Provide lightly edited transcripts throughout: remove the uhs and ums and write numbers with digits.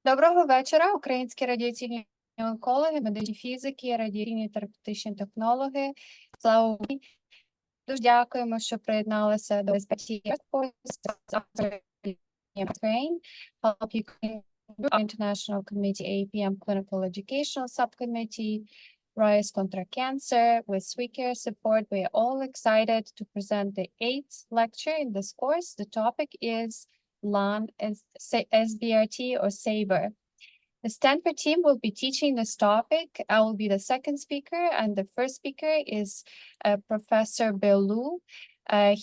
Доброго вечора, українські радіаційні онкологи, медичні фізики, радіаційні терапевтичні технологи. Слава Україні! Дуже дякуємо, що приєдналися до SBRT Train, Help Ukraine International Committee APM Clinical Educational Subcommittee, Rise Contra Cancer. With speaker support, we are all excited to present the 8th lecture in this course. The topic is LAN SBRT or SABR. The Stanford team will be teaching this topic. I will be the second speaker, and the first speaker is Professor Bill Liu.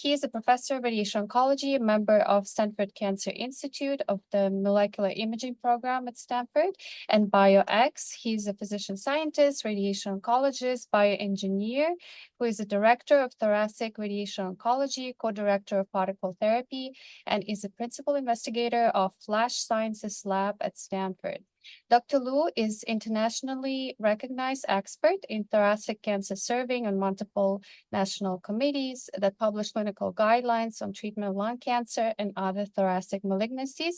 He is a professor of radiation oncology, a member of Stanford Cancer Institute of the molecular imaging program at Stanford, and BioX. He's a physician scientist, radiation oncologist, bioengineer, who is a director of thoracic radiation oncology, co-director of particle therapy, and is a principal investigator of Flash Sciences Lab at Stanford. Dr. Liu is internationally recognized expert in thoracic cancer, serving on multiple national committees that publish clinical guidelines on treatment of lung cancer and other thoracic malignancies,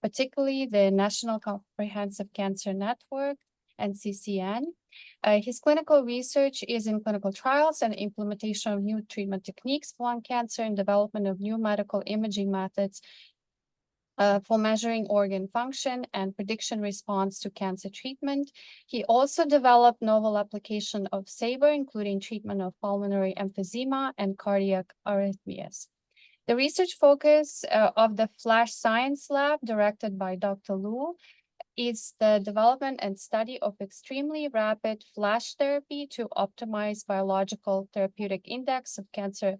particularly the National Comprehensive Cancer Network, NCCN. His clinical research is in clinical trials and implementation of new treatment techniques for lung cancer and development of new medical imaging methods for measuring organ function and prediction response to cancer treatment. He also developed novel application of SABR, including treatment of pulmonary emphysema and cardiac arrhythmias. The research focus of the Flash Science Lab, directed by Dr. Liu, is the development and study of extremely rapid flash therapy to optimize biological therapeutic index of cancer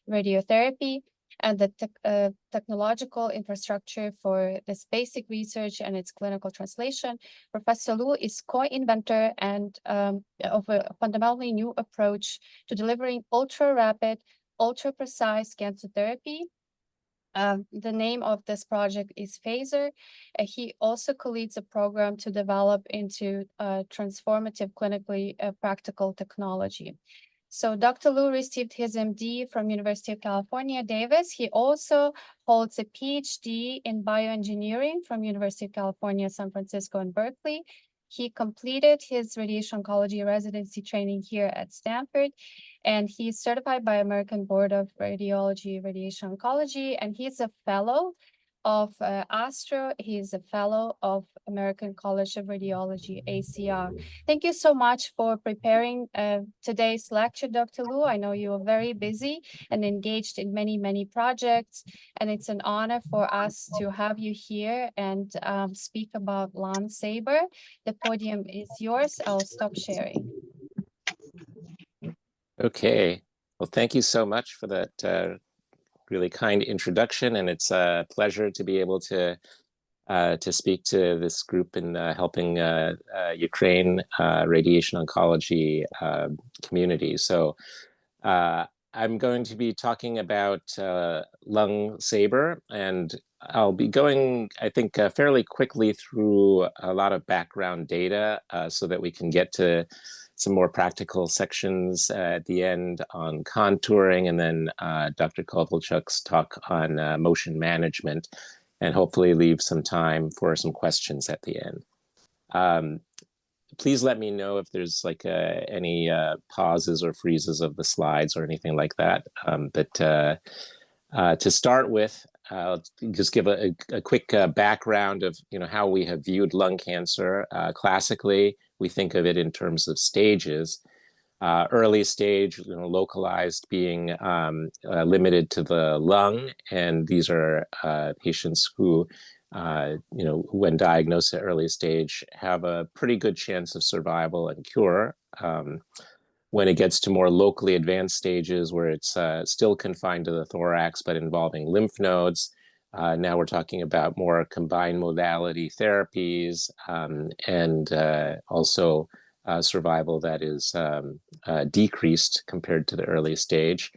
radiotherapy, and the technological infrastructure for this basic research and its clinical translation. Professor Liu is co-inventor and of a fundamentally new approach to delivering ultra-rapid, ultra-precise cancer therapy. The name of this project is PHASER. He also co-leads a program to develop into transformative clinically practical technology. So Dr. Liu received his MD from University of California, Davis. He also holds a PhD in bioengineering from University of California, San Francisco, and Berkeley. He completed his radiation oncology residency training here at Stanford, and he's certified by American Board of Radiology, Radiation Oncology, and he's a fellow of ASTRO. He's a fellow of American College of Radiology, ACR. Thank you so much for preparing today's lecture, Dr. Liu. I know you are very busy and engaged in many, many projects, and it's an honor for us to have you here and speak about LAN SABR. The podium is yours. I'll stop sharing. Okay. Well, thank you so much for that really kind introduction, and it's a pleasure to be able to speak to this group in helping Ukraine radiation oncology community. So I'm going to be talking about lung SABR, and I'll be going, I think, fairly quickly through a lot of background data so that we can get to some more practical sections at the end on contouring, and then Dr. Kovalchuk's talk on motion management, and hopefully leave some time for some questions at the end. Please let me know if there's like any pauses or freezes of the slides or anything like that. But to start with, I'll just give a quick background of how we have viewed lung cancer. Classically, we think of it in terms of stages. Early stage, localized, being limited to the lung, and these are patients who, when diagnosed at early stage, have a pretty good chance of survival and cure. When it gets to more locally advanced stages, where it's still confined to the thorax but involving lymph nodes, now we're talking about more combined modality therapies, and also survival that is decreased compared to the early stage.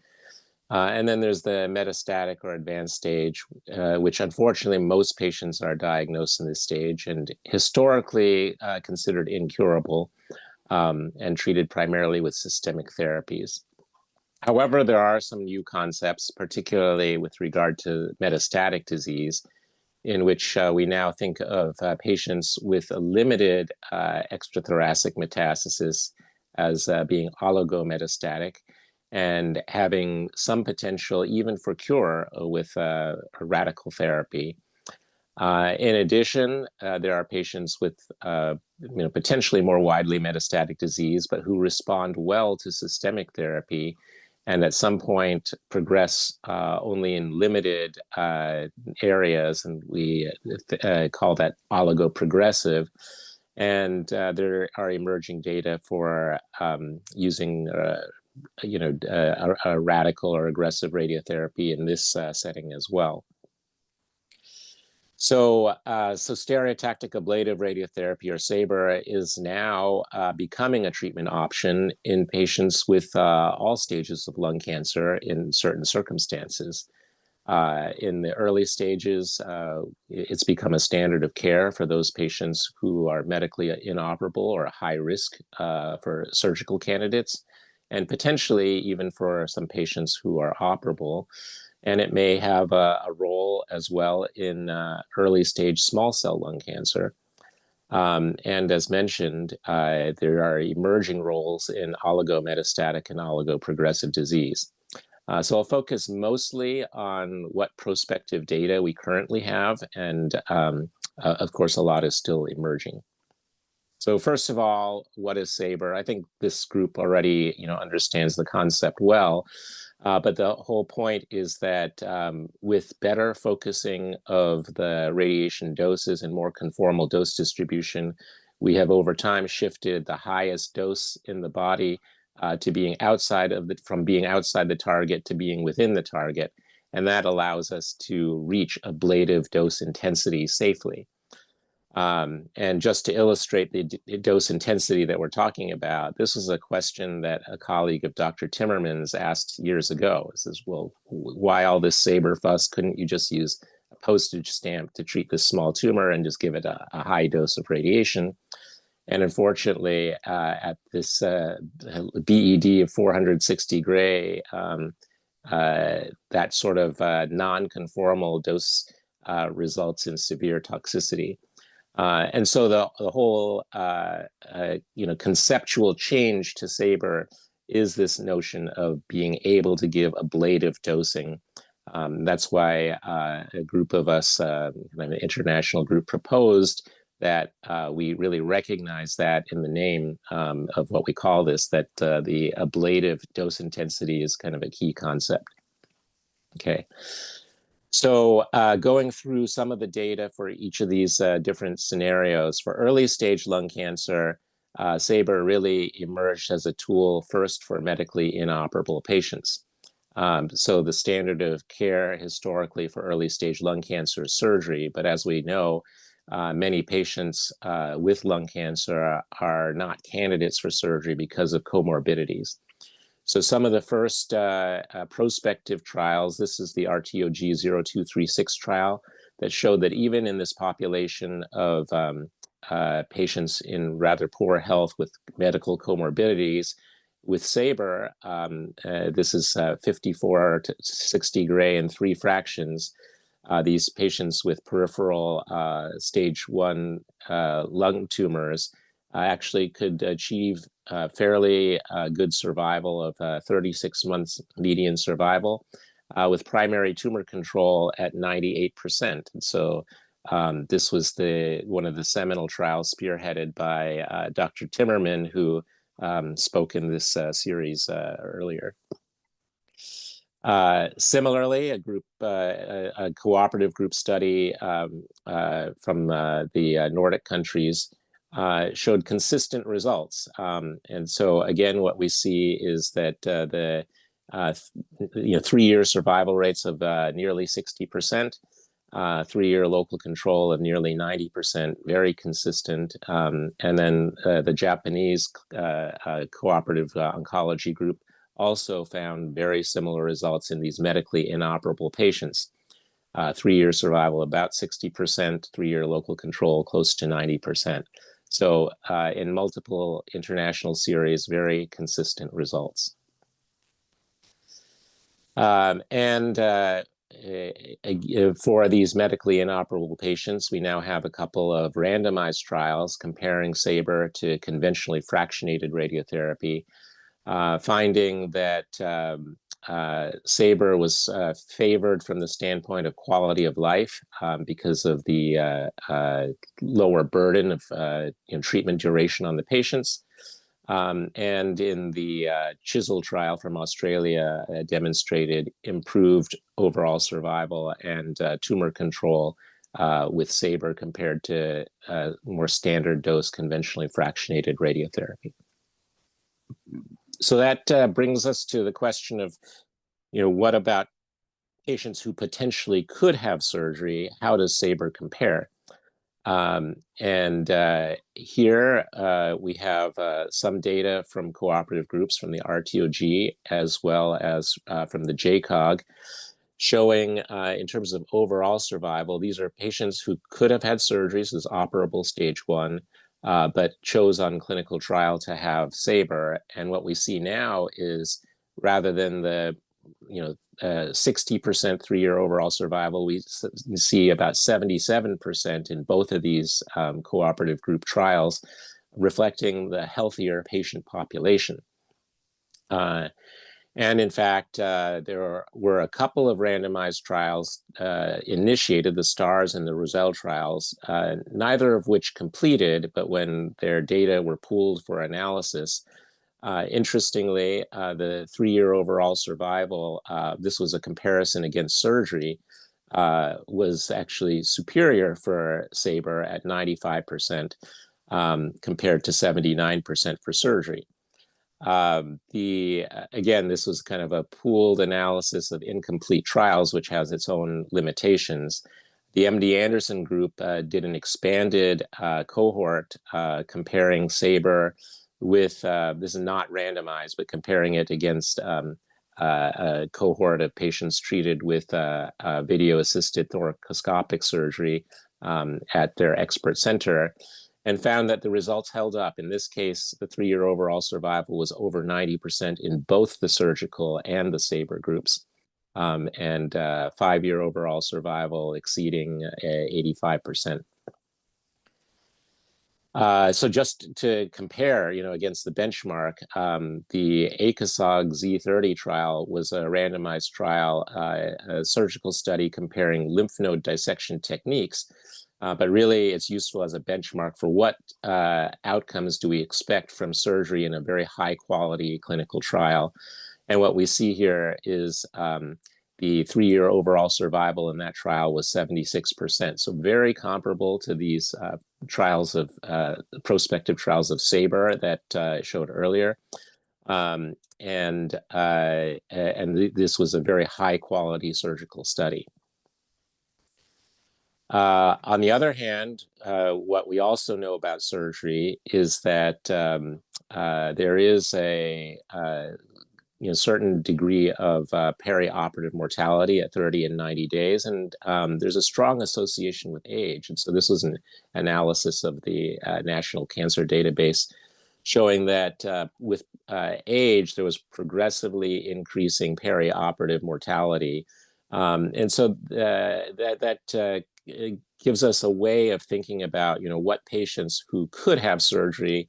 And then there's the metastatic or advanced stage, which unfortunately most patients are diagnosed in this stage and historically considered incurable and treated primarily with systemic therapies. However, there are some new concepts, particularly with regard to metastatic disease, in which we now think of patients with a limited extrathoracic metastasis as being oligometastatic and having some potential even for cure with a radical therapy. In addition, there are patients with potentially more widely metastatic disease, but who respond well to systemic therapy and at some point progress only in limited areas, and we call that oligoprogressive. And there are emerging data for using a radical or aggressive radiotherapy in this setting as well. So stereotactic ablative radiotherapy, or SABR, is now becoming a treatment option in patients with all stages of lung cancer in certain circumstances. In the early stages, it's become a standard of care for those patients who are medically inoperable or high risk for surgical candidates, and potentially even for some patients who are operable. And it may have a role as well in early stage small cell lung cancer. And as mentioned, there are emerging roles in oligometastatic and oligoprogressive disease. So I'll focus mostly on what prospective data we currently have, and of course, a lot is still emerging. So first of all, what is SABR? I think this group already understands the concept well. But the whole point is that with better focusing of the radiation doses and more conformal dose distribution, we have over time shifted the highest dose in the body to being from being outside the target to being within the target. And that allows us to reach ablative dose intensity safely. And just to illustrate the dose intensity that we're talking about, this was a question that a colleague of Dr. Timmerman's asked years ago. He says, well, why all this SABR fuss? Couldn't you just use a postage stamp to treat this small tumor and just give it a high dose of radiation? And unfortunately, at this BED of 460 gray, that sort of non-conformal dose results in severe toxicity. And so the whole conceptual change to SABR is this notion of being able to give ablative dosing. That's why a group of us, an international group, proposed that we really recognize that in the name of what we call this, that the ablative dose intensity is kind of a key concept. Okay. So going through some of the data for each of these different scenarios, for early stage lung cancer, SABR really emerged as a tool first for medically inoperable patients. So the standard of care historically for early stage lung cancer is surgery, but as we know, many patients with lung cancer are not candidates for surgery because of comorbidities. So some of the first prospective trials, this is the RTOG 0236 trial that showed that even in this population of patients in rather poor health with medical comorbidities, with SABR, this is 54 to 60 gray and 3 fractions. These patients with peripheral stage 1 lung tumors actually could achieve fairly good survival of 36 months median survival with primary tumor control at 98%. And so this was one of the seminal trials spearheaded by Dr. Timmerman, who spoke in this series earlier. Similarly, a cooperative group study from the Nordic countries showed consistent results. And so again, what we see is that the 3-year survival rates of nearly 60%, 3-year local control of nearly 90%, very consistent. And then the Japanese cooperative oncology group also found very similar results in these medically inoperable patients. 3-year survival about 60%, 3-year local control close to 90%. So in multiple international series, very consistent results. And for these medically inoperable patients, we now have a couple of randomized trials comparing SABR to conventionally fractionated radiotherapy, finding that SABR was favored from the standpoint of quality of life because of the lower burden of treatment duration on the patients. And in the Chisel trial from Australia, demonstrated improved overall survival and tumor control with SABR compared to more standard dose conventionally fractionated radiotherapy. So that brings us to the question of, what about patients who potentially could have surgery? How does SABR compare? Here we have some data from cooperative groups from the RTOG as well as from the JCOG, showing in terms of overall survival, these are patients who could have had surgery, so this is operable stage 1, but chose on clinical trial to have SABR. And what we see now is, rather than the 60% 3-year overall survival, we see about 77% in both of these cooperative group trials, reflecting the healthier patient population. And in fact, there were a couple of randomized trials initiated, the STARS and the Roselle trials, neither of which completed, but when their data were pooled for analysis, interestingly, the 3-year overall survival, this was a comparison against surgery, was actually superior for SABR at 95% compared to 79% for surgery. Again, this was kind of a pooled analysis of incomplete trials, which has its own limitations. The MD Anderson group did an expanded cohort comparing SABR with, this is not randomized, but comparing it against a cohort of patients treated with video-assisted thoracoscopic surgery at their expert center, and found that the results held up. In this case, the 3-year overall survival was over 90% in both the surgical and the SABR groups, and 5-year overall survival exceeding 85%. So just to compare, against the benchmark, the ACOSOG Z30 trial was a randomized trial, a surgical study comparing lymph node dissection techniques. But really, it's useful as a benchmark for what outcomes do we expect from surgery in a very high-quality clinical trial. And what we see here is the 3-year overall survival in that trial was 76%. So very comparable to these trials of prospective trials of SABR that I showed earlier. This was a very high-quality surgical study. On the other hand, what we also know about surgery is that there is a certain degree of perioperative mortality at 30 and 90 days, and there's a strong association with age. And so this was an analysis of the National Cancer Database showing that with age, there was progressively increasing perioperative mortality. And so that gives us a way of thinking about, what patients who could have surgery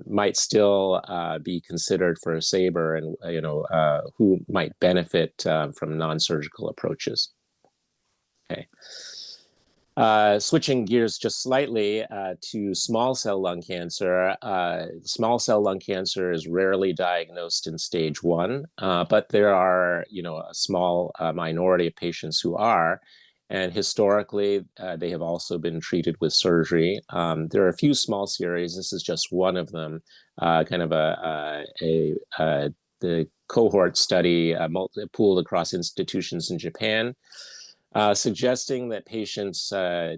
might still be considered for a SABR, and who might benefit from non-surgical approaches. Okay. Switching gears just slightly to small cell lung cancer. Small cell lung cancer is rarely diagnosed in stage 1, but there are, a small minority of patients who are. And historically, they have also been treated with surgery. There are a few small series. This is just one of them, kind of the cohort study pooled across institutions in Japan, suggesting that patients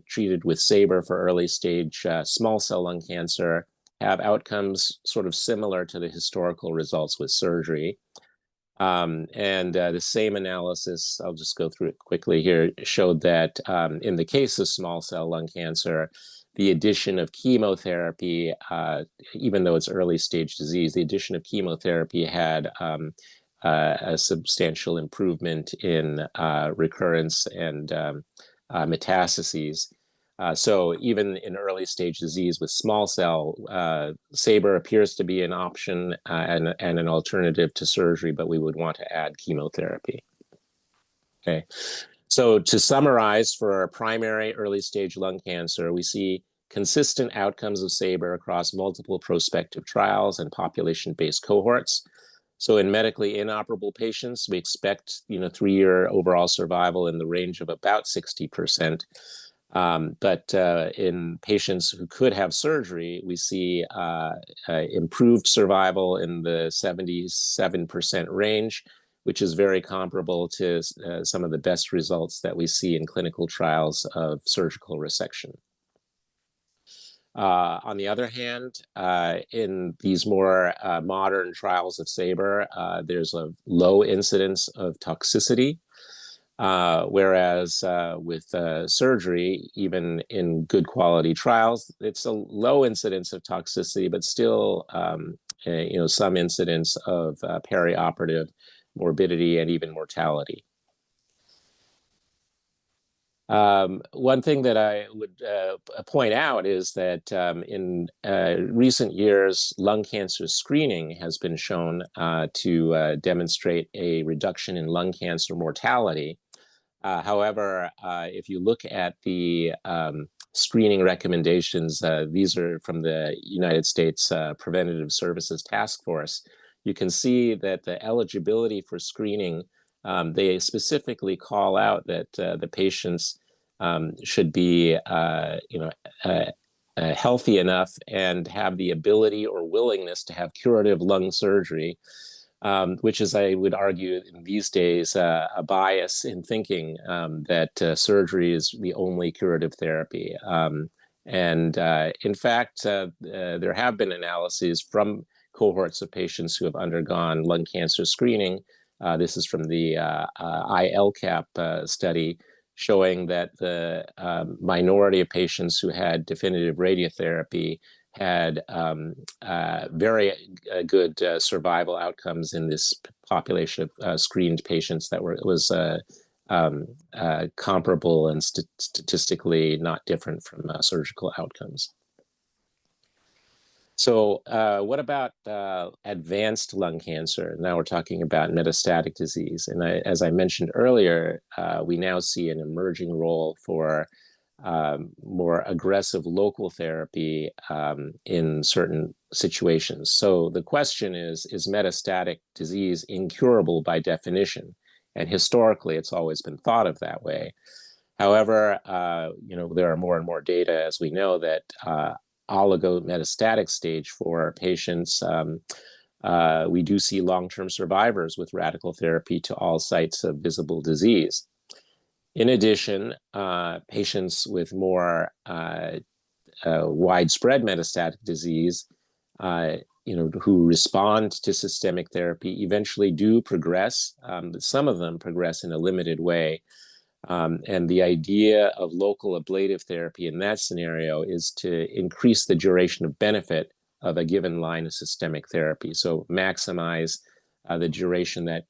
treated with SABR for early stage small cell lung cancer have outcomes sort of similar to the historical results with surgery. The same analysis, I'll just go through it quickly here, showed that in the case of small cell lung cancer, the addition of chemotherapy, even though it's early stage disease, the addition of chemotherapy had a substantial improvement in recurrence and metastases. So even in early stage disease with small cell, SABR appears to be an option and an alternative to surgery, but we would want to add chemotherapy. Okay, so to summarize, for our primary early stage lung cancer, we see consistent outcomes of SABR across multiple prospective trials and population-based cohorts. So in medically inoperable patients, we expect 3-year overall survival in the range of about 60%. But in patients who could have surgery, we see improved survival in the 77% range, which is very comparable to some of the best results that we see in clinical trials of surgical resection. On the other hand, in these more modern trials of SABR, there's a low incidence of toxicity, whereas with surgery, even in good quality trials, it's a low incidence of toxicity, but still some incidence of perioperative morbidity and even mortality. One thing that I would point out is that in recent years, lung cancer screening has been shown to demonstrate a reduction in lung cancer mortality. However, if you look at the screening recommendations, these are from the United States Preventative Services Task Force, you can see that the eligibility for screening, they specifically call out that the patients should be healthy enough and have the ability or willingness to have curative lung surgery, which is, I would argue, in these days, a bias in thinking that surgery is the only curative therapy. In fact, there have been analyses from cohorts of patients who have undergone lung cancer screening. This is from the ILCAP study, showing that the minority of patients who had definitive radiotherapy had very good survival outcomes in this population of screened patients that was comparable and statistically not different from surgical outcomes. So what about advanced lung cancer? Now we're talking about metastatic disease. And as I mentioned earlier, we now see an emerging role for more aggressive local therapy in certain situations. So the question is metastatic disease incurable by definition? And historically, it's always been thought of that way. However, there are more and more data, as we know, that oligometastatic stage for patients, we do see long-term survivors with radical therapy to all sites of visible disease. In addition, patients with more widespread metastatic disease, who respond to systemic therapy eventually do progress, but some of them progress in a limited way. And the idea of local ablative therapy in that scenario is to increase the duration of benefit of a given line of systemic therapy. So maximize the duration that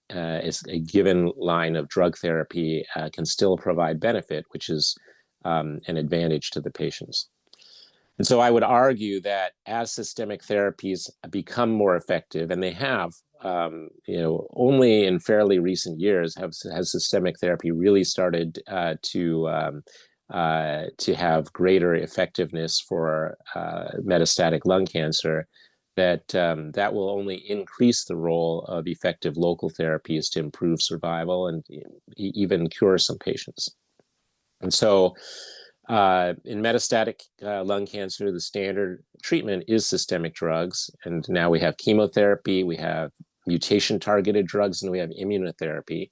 is a given line of drug therapy can still provide benefit, which is an advantage to the patients. And so I would argue that as systemic therapies become more effective, and they have, only in fairly recent years has systemic therapy really started to have greater effectiveness for metastatic lung cancer, that will only increase the role of effective local therapies to improve survival and even cure some patients. And so in metastatic lung cancer, the standard treatment is systemic drugs. And now we have chemotherapy, we have mutation-targeted drugs, and we have immunotherapy.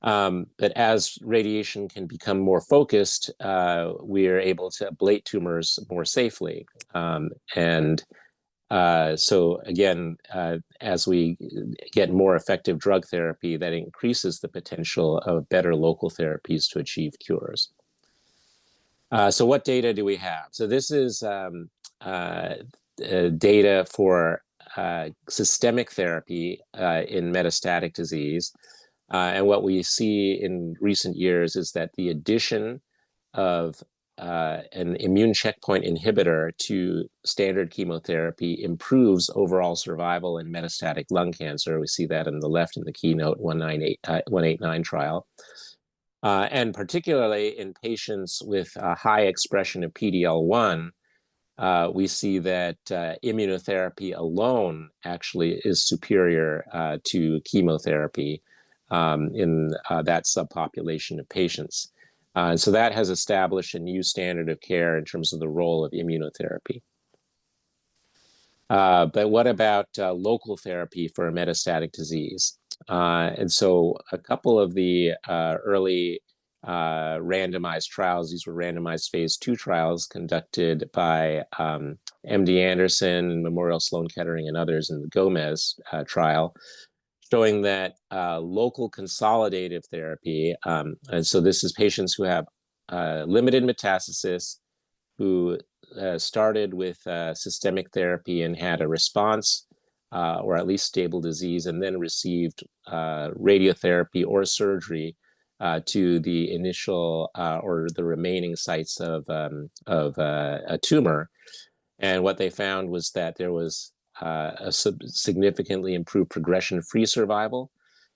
But as radiation can become more focused, we are able to ablate tumors more safely. So again, as we get more effective drug therapy, that increases the potential of better local therapies to achieve cures. So what data do we have? So this is data for systemic therapy in metastatic disease. And what we see in recent years is that the addition of an immune checkpoint inhibitor to standard chemotherapy improves overall survival in metastatic lung cancer. We see that on the left in the Keynote 189 trial. And particularly in patients with a high expression of PD-L1, we see that immunotherapy alone actually is superior to chemotherapy in that subpopulation of patients. And so that has established a new standard of care in terms of the role of immunotherapy. But what about local therapy for metastatic disease? And so a couple of the early randomized trials, these were randomized phase 2 trials conducted by MD Anderson and Memorial Sloan Kettering and others in the Gomez trial, showing that local consolidative therapy, and so this is patients who have limited metastasis, who started with systemic therapy and had a response or at least stable disease, and then received radiotherapy or surgery to the initial or the remaining sites of a tumor. And what they found was that there was a significantly improved progression-free survival.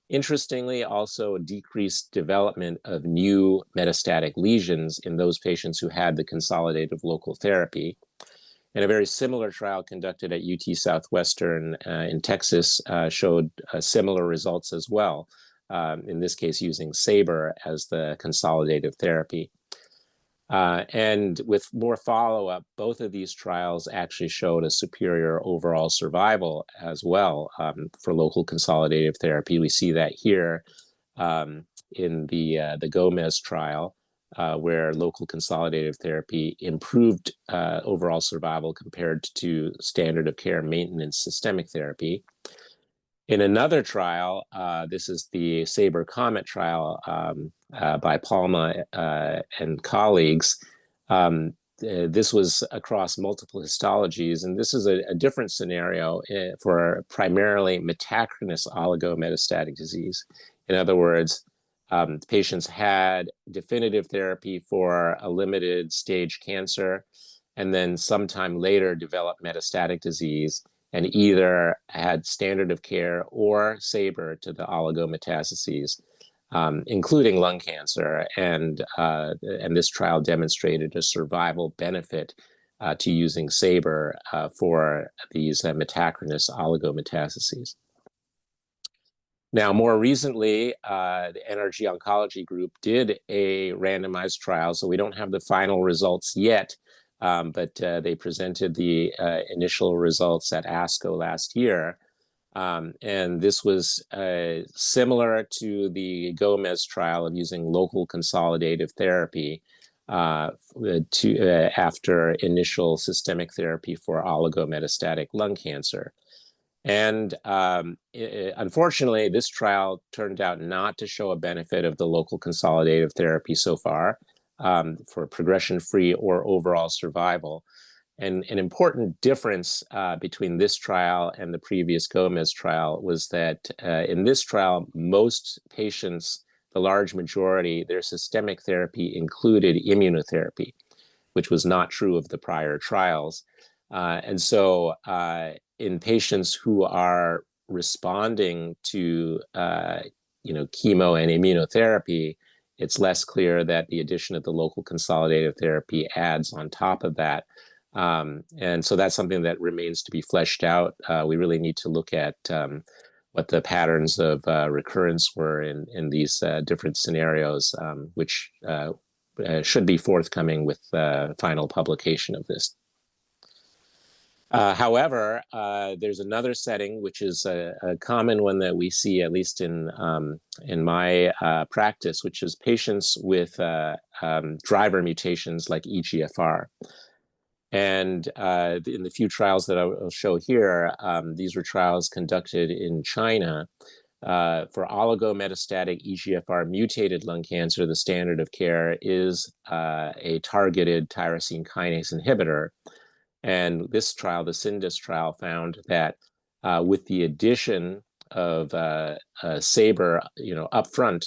Interestingly, also a decreased development of new metastatic lesions in those patients who had the consolidative local therapy. And a very similar trial conducted at UT Southwestern in Texas showed similar results as well, in this case using SABR as the consolidative therapy. And with more follow-up, both of these trials actually showed a superior overall survival as well for local consolidative therapy. We see that here in the Gomez trial, where local consolidative therapy improved overall survival compared to standard of care maintenance systemic therapy. In another trial, this is the SABR Comet trial by Palma and colleagues. This was across multiple histologies, and this is a different scenario for primarily metachronous oligometastatic disease. In other words, patients had definitive therapy for a limited stage cancer, and then sometime later developed metastatic disease, and either had standard of care or SABR to the oligometastases, including lung cancer. And this trial demonstrated a survival benefit to using SABR for these metachronous oligometastases. Now, more recently, the NRG Oncology Group did a randomized trial, so we don't have the final results yet, but they presented the initial results at ASCO last year. And this was similar to the Gomez trial of using local consolidative therapy after initial systemic therapy for oligometastatic lung cancer. And unfortunately, this trial turned out not to show a benefit of the local consolidative therapy so far for progression-free or overall survival. And an important difference between this trial and the previous Gomez trial was that in this trial, most patients, the large majority, their systemic therapy included immunotherapy, which was not true of the prior trials. And so in patients who are responding to chemo and immunotherapy, it's less clear that the addition of the local consolidative therapy adds on top of that. And so that's something that remains to be fleshed out. We really need to look at what the patterns of recurrence were in these different scenarios, which should be forthcoming with final publication of this. However, there's another setting, which is a common one that we see, at least in my practice, which is patients with driver mutations like EGFR. And in the few trials that I'll show here, these were trials conducted in China. For oligometastatic EGFR mutated lung cancer, the standard of care is a targeted tyrosine kinase inhibitor. And this trial, the SINDUS trial, found that with the addition of SABR, upfront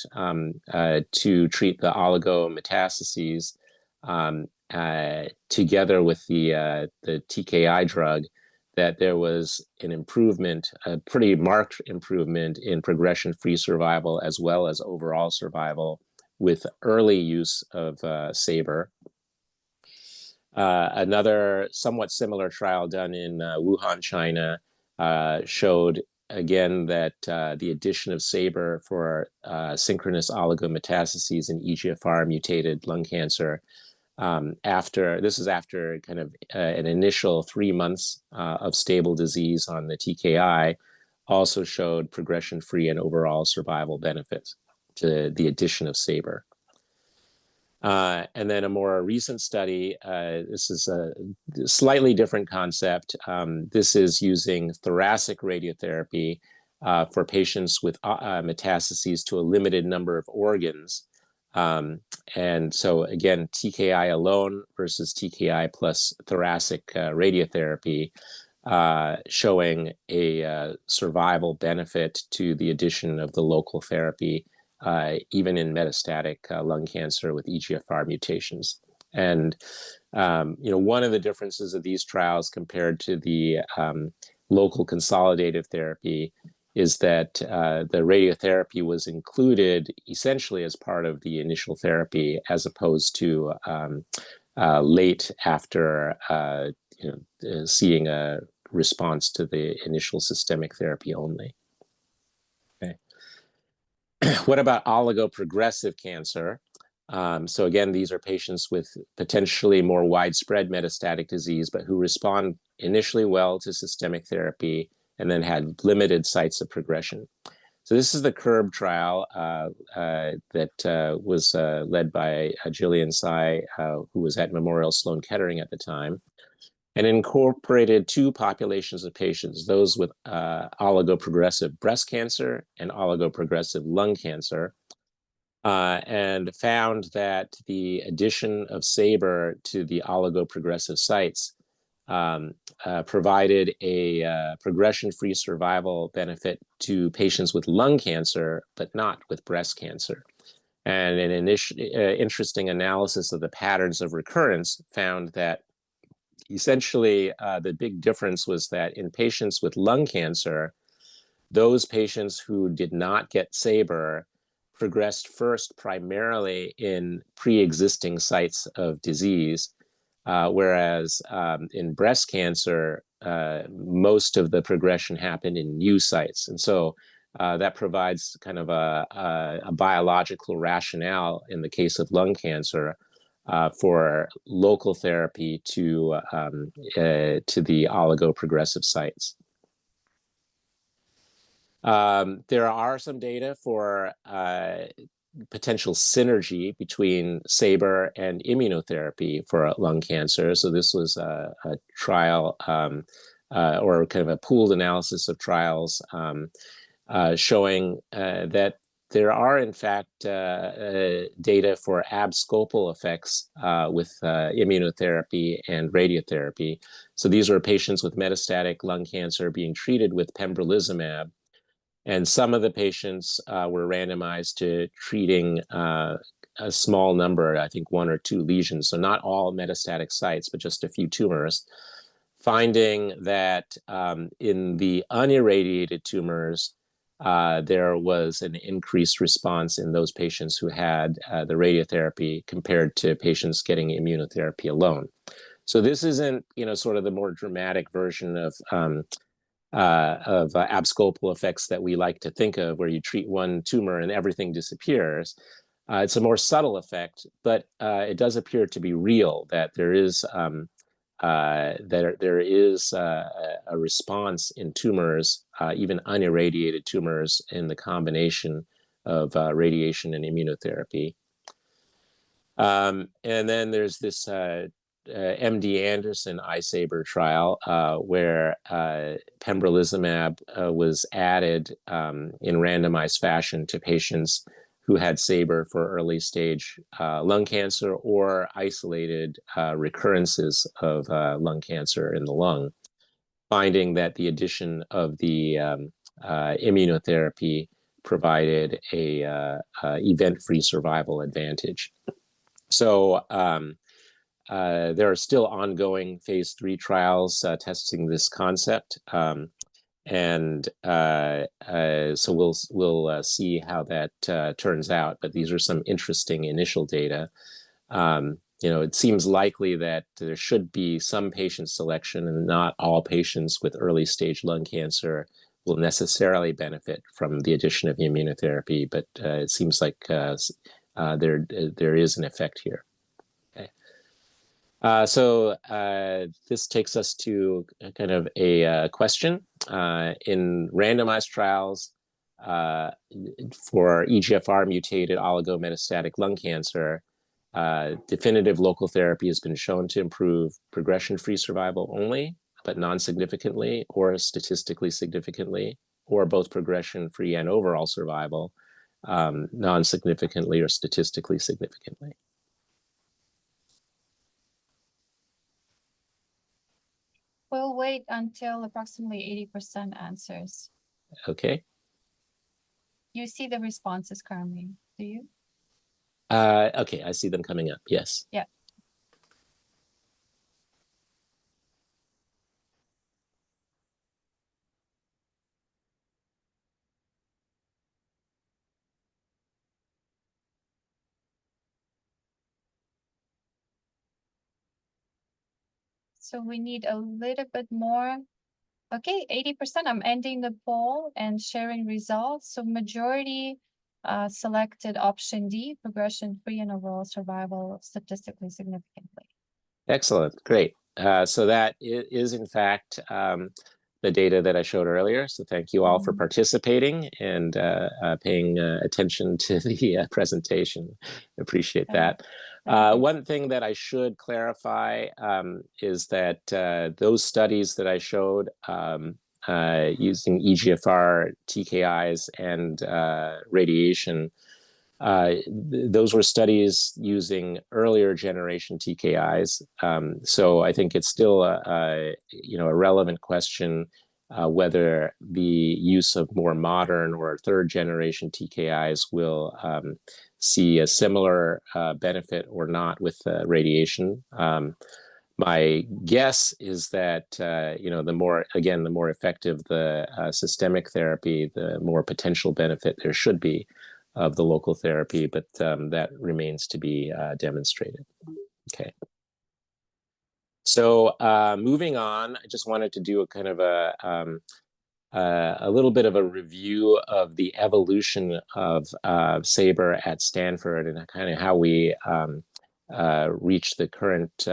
to treat the oligometastases together with the TKI drug, that there was an improvement, a pretty marked improvement in progression-free survival as well as overall survival with early use of SABR. Another somewhat similar trial done in Wuhan, China, showed again that the addition of SABR for synchronous oligometastases in EGFR mutated lung cancer this is after kind of an initial 3 months of stable disease on the TKI, also showed progression-free and overall survival benefits to the addition of SABR. And then a more recent study, this is a slightly different concept. This is using thoracic radiotherapy for patients with metastases to a limited number of organs. And so again, TKI alone versus TKI plus thoracic radiotherapy, showing a survival benefit to the addition of the local therapy, even in metastatic lung cancer with EGFR mutations. And one of the differences of these trials compared to the local consolidative therapy is that the radiotherapy was included essentially as part of the initial therapy, as opposed to late after seeing a response to the initial systemic therapy only. Okay. What about oligoprogressive cancer? So again, these are patients with potentially more widespread metastatic disease, but who respond initially well to systemic therapy and then had limited sites of progression. So this is the CURB trial that was led by Jillian Tsai, who was at Memorial Sloan Kettering at the time, and incorporated 2 populations of patients, those with oligoprogressive breast cancer and oligoprogressive lung cancer, and found that the addition of SABR to the oligoprogressive sites provided a progression-free survival benefit to patients with lung cancer, but not with breast cancer. And an interesting analysis of the patterns of recurrence found that essentially the big difference was that in patients with lung cancer, those patients who did not get SABR progressed first primarily in pre-existing sites of disease, whereas in breast cancer, most of the progression happened in new sites. And so that provides kind of a biological rationale in the case of lung cancer for local therapy to the oligoprogressive sites. There are some data for potential synergy between SABR and immunotherapy for lung cancer. So this was a trial or kind of a pooled analysis of trials showing that there are, in fact, data for abscopal effects with immunotherapy and radiotherapy. So these were patients with metastatic lung cancer being treated with pembrolizumab. And some of the patients were randomized to treating a small number, I think 1 or 2 lesions. So not all metastatic sites, but just a few tumors, finding that in the unirradiated tumors, there was an increased response in those patients who had the radiotherapy compared to patients getting immunotherapy alone. So this isn't, sort of the more dramatic version of abscopal effects that we like to think of, where you treat one tumor and everything disappears. It's a more subtle effect, but it does appear to be real, that there is a response in tumors, even unirradiated tumors, in the combination of radiation and immunotherapy. And then there's this MD Anderson iSABR trial where pembrolizumab was added in randomized fashion to patients who had SABR for early stage lung cancer or isolated recurrences of lung cancer in the lung. finding that the addition of the immunotherapy provided a event-free survival advantage. So there are still ongoing phase 3 trials testing this concept. And so we'll see how that turns out. But these are some interesting initial data. It seems likely that there should be some patient selection, and not all patients with early stage lung cancer will necessarily benefit from the addition of immunotherapy. But it seems like there is an effect here. Okay. So this takes us to kind of a question. In randomized trials for EGFR mutated oligometastatic lung cancer, definitive local therapy has been shown to improve progression-free survival only, but non-significantly or statistically significantly, or both progression-free and overall survival, non-significantly or statistically significantly. We'll wait until approximately 80% answers. Okay. You see the responses currently, do you? Okay, I see them coming up, yes. Yeah. So we need a little bit more. Okay, 80%. I'm ending the poll and sharing results. So majority selected option D, progression-free and overall survival statistically significantly. Excellent, great. So that is in fact the data that I showed earlier. So thank you all for participating and paying attention to the presentation. Appreciate that. One thing that I should clarify is that those studies that I showed using EGFR TKIs and radiation, those were studies using earlier generation TKIs. So I think it's still a relevant question whether the use of more modern or third generation TKIs will see a similar benefit or not with radiation. My guess is that the more effective the systemic therapy, the more potential benefit there should be of the local therapy, but that remains to be demonstrated. Okay. So moving on, I just wanted to do a kind of a little bit of a review of the evolution of SABR at Stanford and kind of how we reach the current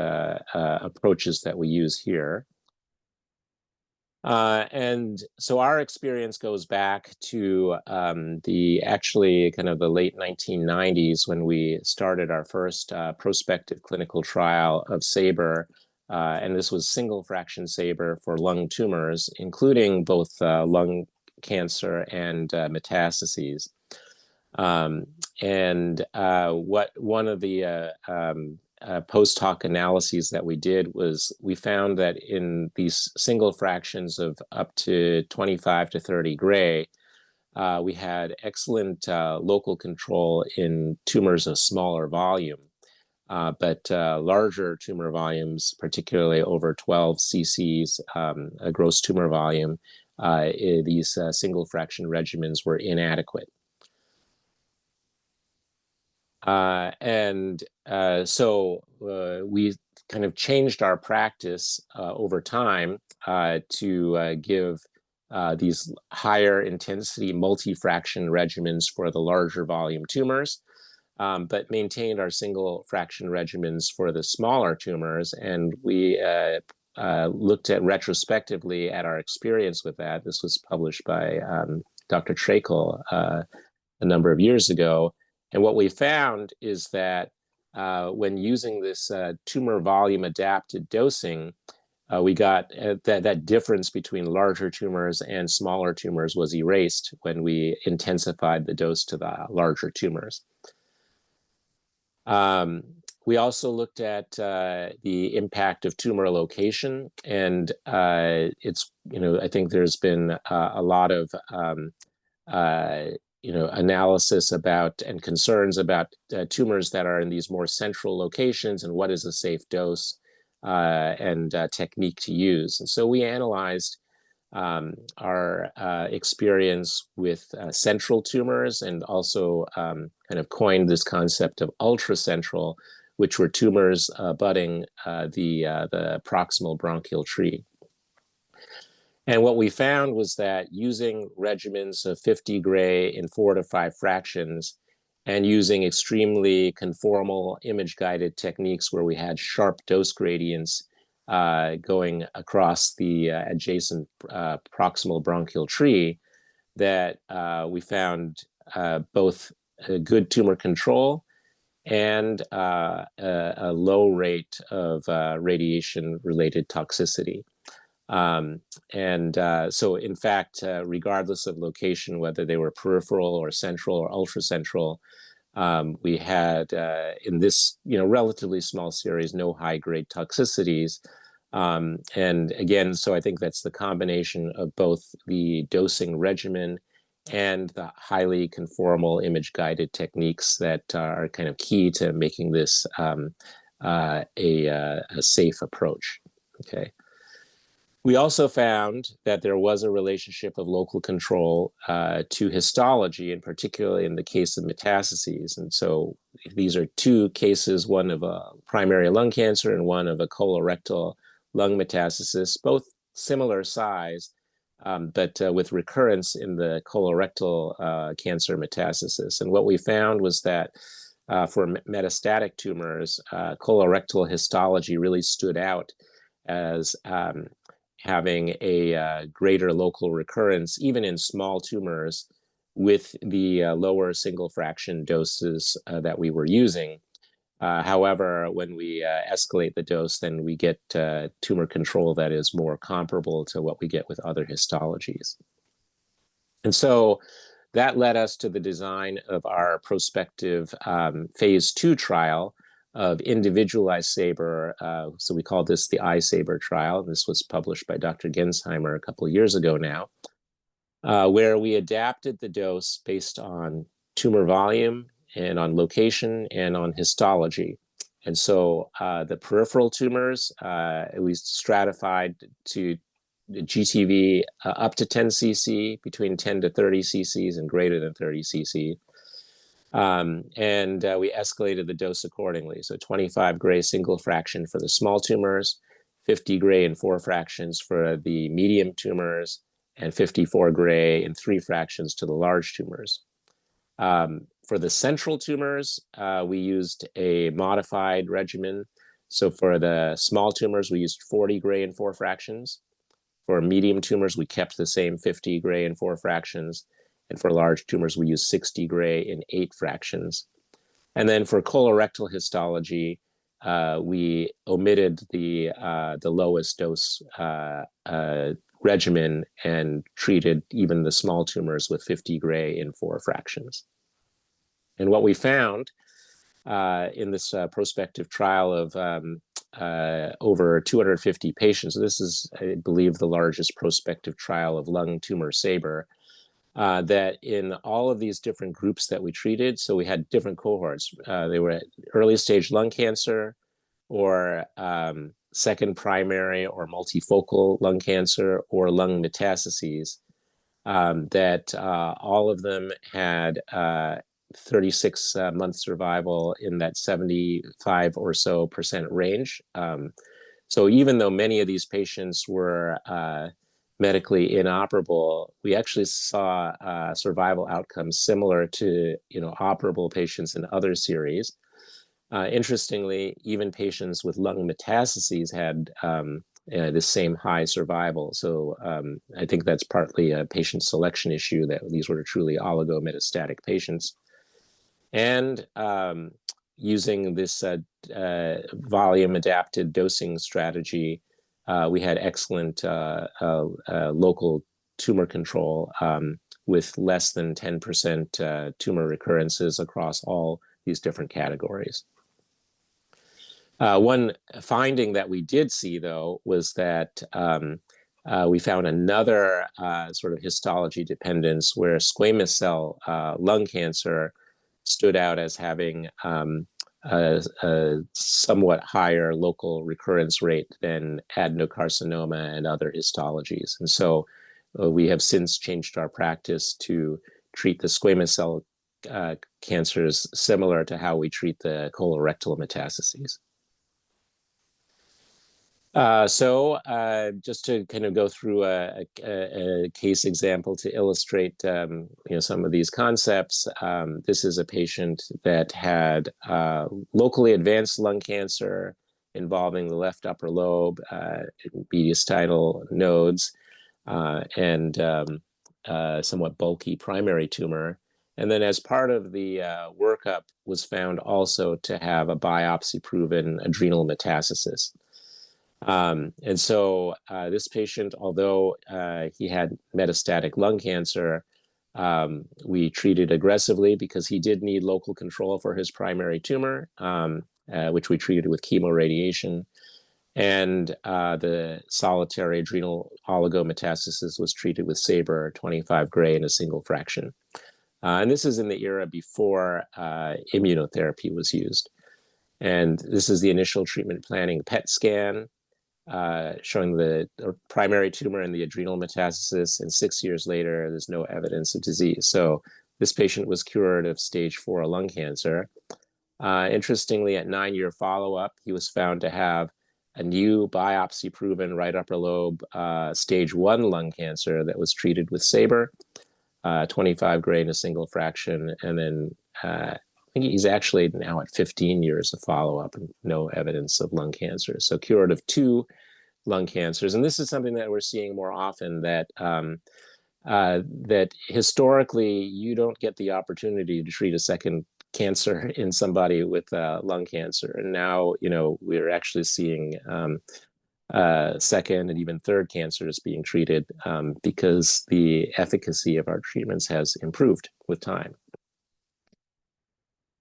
approaches that we use here. And so our experience goes back to the late 1990s when we started our first prospective clinical trial of SABR. And this was single fraction SABR for lung tumors, including both lung cancer and metastases. What one of the post hoc analyses that we did was we found that in these single fractions of up to 25 to 30 gray, we had excellent local control in tumors of smaller volume, but larger tumor volumes, particularly over 12 cc's gross tumor volume, these single fraction regimens were inadequate. So we kind of changed our practice over time to give these higher intensity multi-fraction regimens for the larger volume tumors, but maintained our single fraction regimens for the smaller tumors. And we looked at retrospectively at our experience with that. This was published by Dr. Treacle a number of years ago. And what we found is that when using this tumor volume adapted dosing, we got that difference between larger tumors and smaller tumors was erased when we intensified the dose to the larger tumors. We also looked at the impact of tumor location, and it's, I think there's been a lot of analysis about and concerns about tumors that are in these more central locations and what is a safe dose and technique to use. And so we analyzed our experience with central tumors, and also kind of coined this concept of ultracentral, which were tumors abutting the proximal bronchial tree. And what we found was that using regimens of 50 gray in 4 to 5 fractions, and using extremely conformal image-guided techniques where we had sharp dose gradients going across the adjacent proximal bronchial tree, that we found both a good tumor control and a low rate of radiation-related toxicity. So in fact, regardless of location, whether they were peripheral or central or ultracentral, we had in this relatively small series no high-grade toxicities. And again, so I think that's the combination of both the dosing regimen and the highly conformal image-guided techniques that are kind of key to making this a safe approach. Okay. We also found that there was a relationship of local control to histology, and particularly in the case of metastases. And so these are 2 cases, one of a primary lung cancer and one of a colorectal lung metastasis, both similar size, but with recurrence in the colorectal cancer metastasis. And what we found was that for metastatic tumors, colorectal histology really stood out as having a greater local recurrence, even in small tumors, with the lower single fraction doses that we were using. However, when we escalate the dose, then we get tumor control that is more comparable to what we get with other histologies. And so that led us to the design of our prospective phase 2 trial of individualized SABR. So we call this the iSABR trial. This was published by Dr. Gensheimer a couple of years ago now, where we adapted the dose based on tumor volume and on location and on histology. And so the peripheral tumors, we stratified to GTV up to 10 cc, between 10 to 30 cc's, and greater than 30 cc. And we escalated the dose accordingly. So 25 gray single fraction for the small tumors, 50 gray in 4 fractions for the medium tumors, and 54 gray in 3 fractions to the large tumors. For the central tumors, we used a modified regimen. So for the small tumors, we used 40 gray in 4 fractions. For medium tumors, we kept the same 50 gray in 4 fractions. And for large tumors, we use 60 gray in 8 fractions. And then for colorectal histology, we omitted the lowest dose regimen and treated even the small tumors with 50 gray in 4 fractions. And what we found in this prospective trial of over 250 patients, this is, I believe, the largest prospective trial of lung tumor SABR, that in all of these different groups that we treated, so we had different cohorts. They were early stage lung cancer, or second primary or multifocal lung cancer, or lung metastases, that all of them had 36-month survival in that 75% or so range. So even though many of these patients were medically inoperable, we actually saw survival outcomes similar to operable patients in other series. Interestingly, even patients with lung metastases had the same high survival. So I think that's partly a patient selection issue, that these were truly oligometastatic patients. And using this volume adapted dosing strategy, we had excellent local tumor control with less than 10% tumor recurrences across all these different categories. One finding that we did see, though, was that we found another sort of histology dependence where squamous cell lung cancer stood out as having a somewhat higher local recurrence rate than adenocarcinoma and other histologies. And so we have since changed our practice to treat the squamous cell cancers similar to how we treat the colorectal metastases. Just to kind of go through a case example to illustrate some of these concepts, this is a patient that had locally advanced lung cancer involving the left upper lobe, mediastinal nodes, and somewhat bulky primary tumor. And then as part of the workup was found also to have a biopsy-proven adrenal metastasis. And so this patient, although he had metastatic lung cancer, we treated aggressively because he did need local control for his primary tumor, which we treated with chemoradiation. And the solitary adrenal oligometastasis was treated with SABR 25 gray in a single fraction. And this is in the era before immunotherapy was used. And this is the initial treatment planning PET scan, showing the primary tumor and the adrenal metastasis, and 6 years later, there's no evidence of disease. So this patient was cured of stage 4 lung cancer. Interestingly, at 9-year follow-up, he was found to have a new biopsy-proven right upper lobe stage 1 lung cancer that was treated with SABR, 25 gray in a single fraction, and then I think he's actually now at 15 years of follow-up and no evidence of lung cancer. So cured of 2 lung cancers. And this is something that we're seeing more often, that that historically you don't get the opportunity to treat a second cancer in somebody with lung cancer. And now, we're actually seeing second and even third cancers being treated because the efficacy of our treatments has improved with time.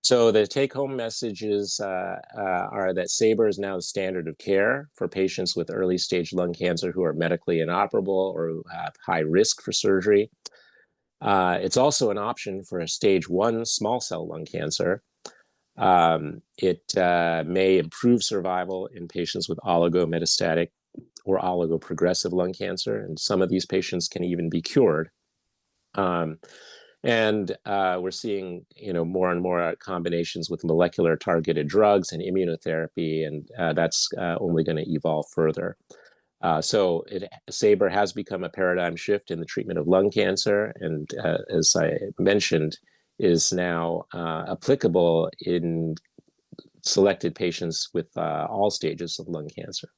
So the take-home messages are that SABR is now the standard of care for patients with early-stage lung cancer who are medically inoperable or who have high risk for surgery. It's also an option for a stage 1 small cell lung cancer. It may improve survival in patients with oligometastatic or oligoprogressive lung cancer, and some of these patients can even be cured. And we're seeing, more and more combinations with molecular targeted drugs and immunotherapy, and that's only going to evolve further. So SABR has become a paradigm shift in the treatment of lung cancer, and as I mentioned, is now applicable in selected patients with all stages of lung cancer.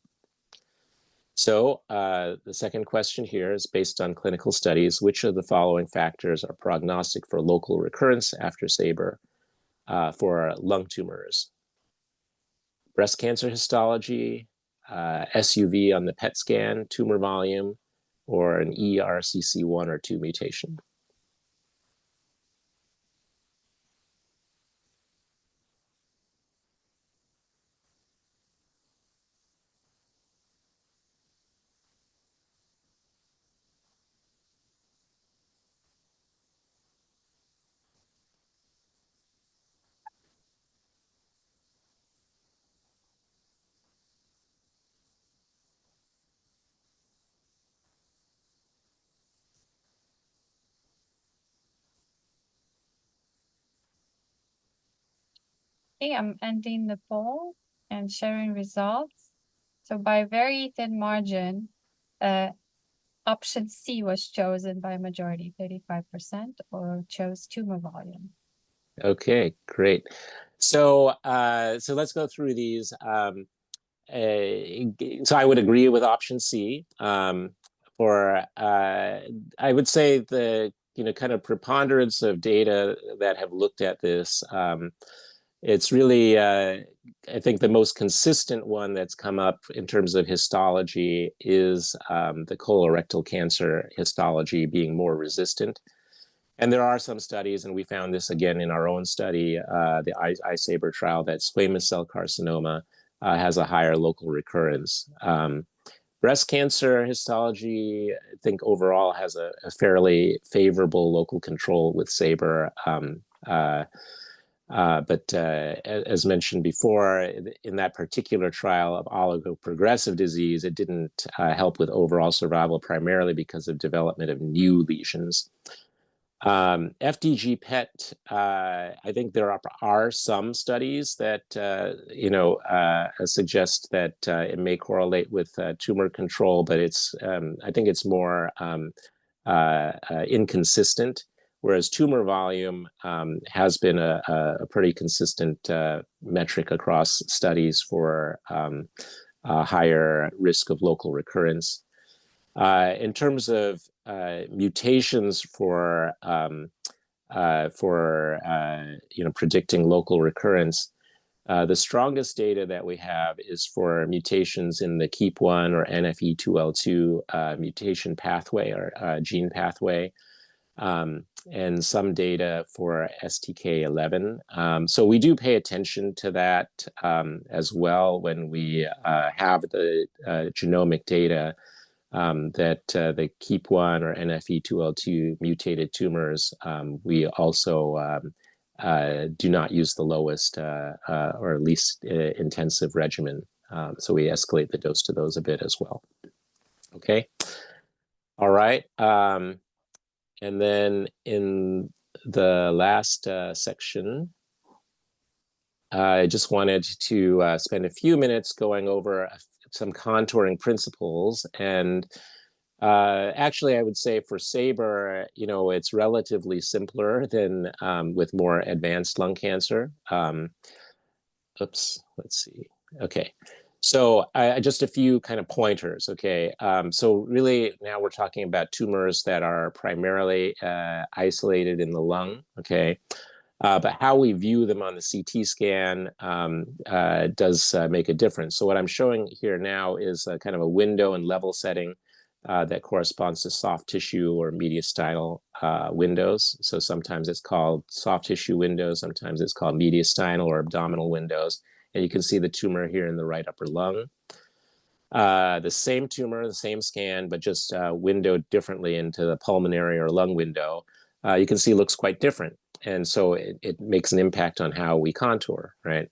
So the second question here is, based on clinical studies, which of the following factors are prognostic for local recurrence after SABR for lung tumors? Breast cancer histology, SUV on the PET scan, tumor volume, or an ERCC1 or 2 mutation? Okay, I'm ending the poll and sharing results. So by a very thin margin, option C was chosen by a majority, 35%, or chose tumor volume. Okay, great. So so let's go through these. So I would agree with option C. For I would say the kind of preponderance of data that have looked at this, it's really I think the most consistent one that's come up in terms of histology is the colorectal cancer histology being more resistant. And there are some studies, and we found this again in our own study, the iSaber trial, that squamous cell carcinoma has a higher local recurrence. Breast cancer histology, I think overall has a fairly favorable local control with SABR. But as mentioned before, in that particular trial of oligoprogressive disease, it didn't help with overall survival, primarily because of development of new lesions. FDG PET, I think there are some studies that suggest that it may correlate with tumor control, but I think it's more inconsistent. Whereas tumor volume has been a pretty consistent metric across studies for a higher risk of local recurrence. In terms of mutations for predicting local recurrence, the strongest data that we have is for mutations in the KEAP1 or NFE2L2 mutation pathway or gene pathway, and some data for STK11. So we do pay attention to that as well when we have the genomic data. That the KEAP1 or NFE2L2 mutated tumors, we also do not use the lowest or least intensive regimen. So we escalate the dose to those a bit as well. Okay. All right. And then in the last section, I just wanted to spend a few minutes going over some contouring principles. And actually, I would say for SABR, it's relatively simpler than with more advanced lung cancer. Oops, let's see. Okay, so just a few kind of pointers, okay? So really now we're talking about tumors that are primarily isolated in the lung, okay? But how we view them on the CT scan does make a difference. So what I'm showing here now is a kind of a window and level setting that corresponds to soft tissue or mediastinal windows. So sometimes it's called soft tissue windows, sometimes it's called mediastinal or abdominal windows. And you can see the tumor here in the right upper lung. The same tumor, the same scan, but just windowed differently into the pulmonary or lung window. You can see it looks quite different. And so it makes an impact on how we contour, right?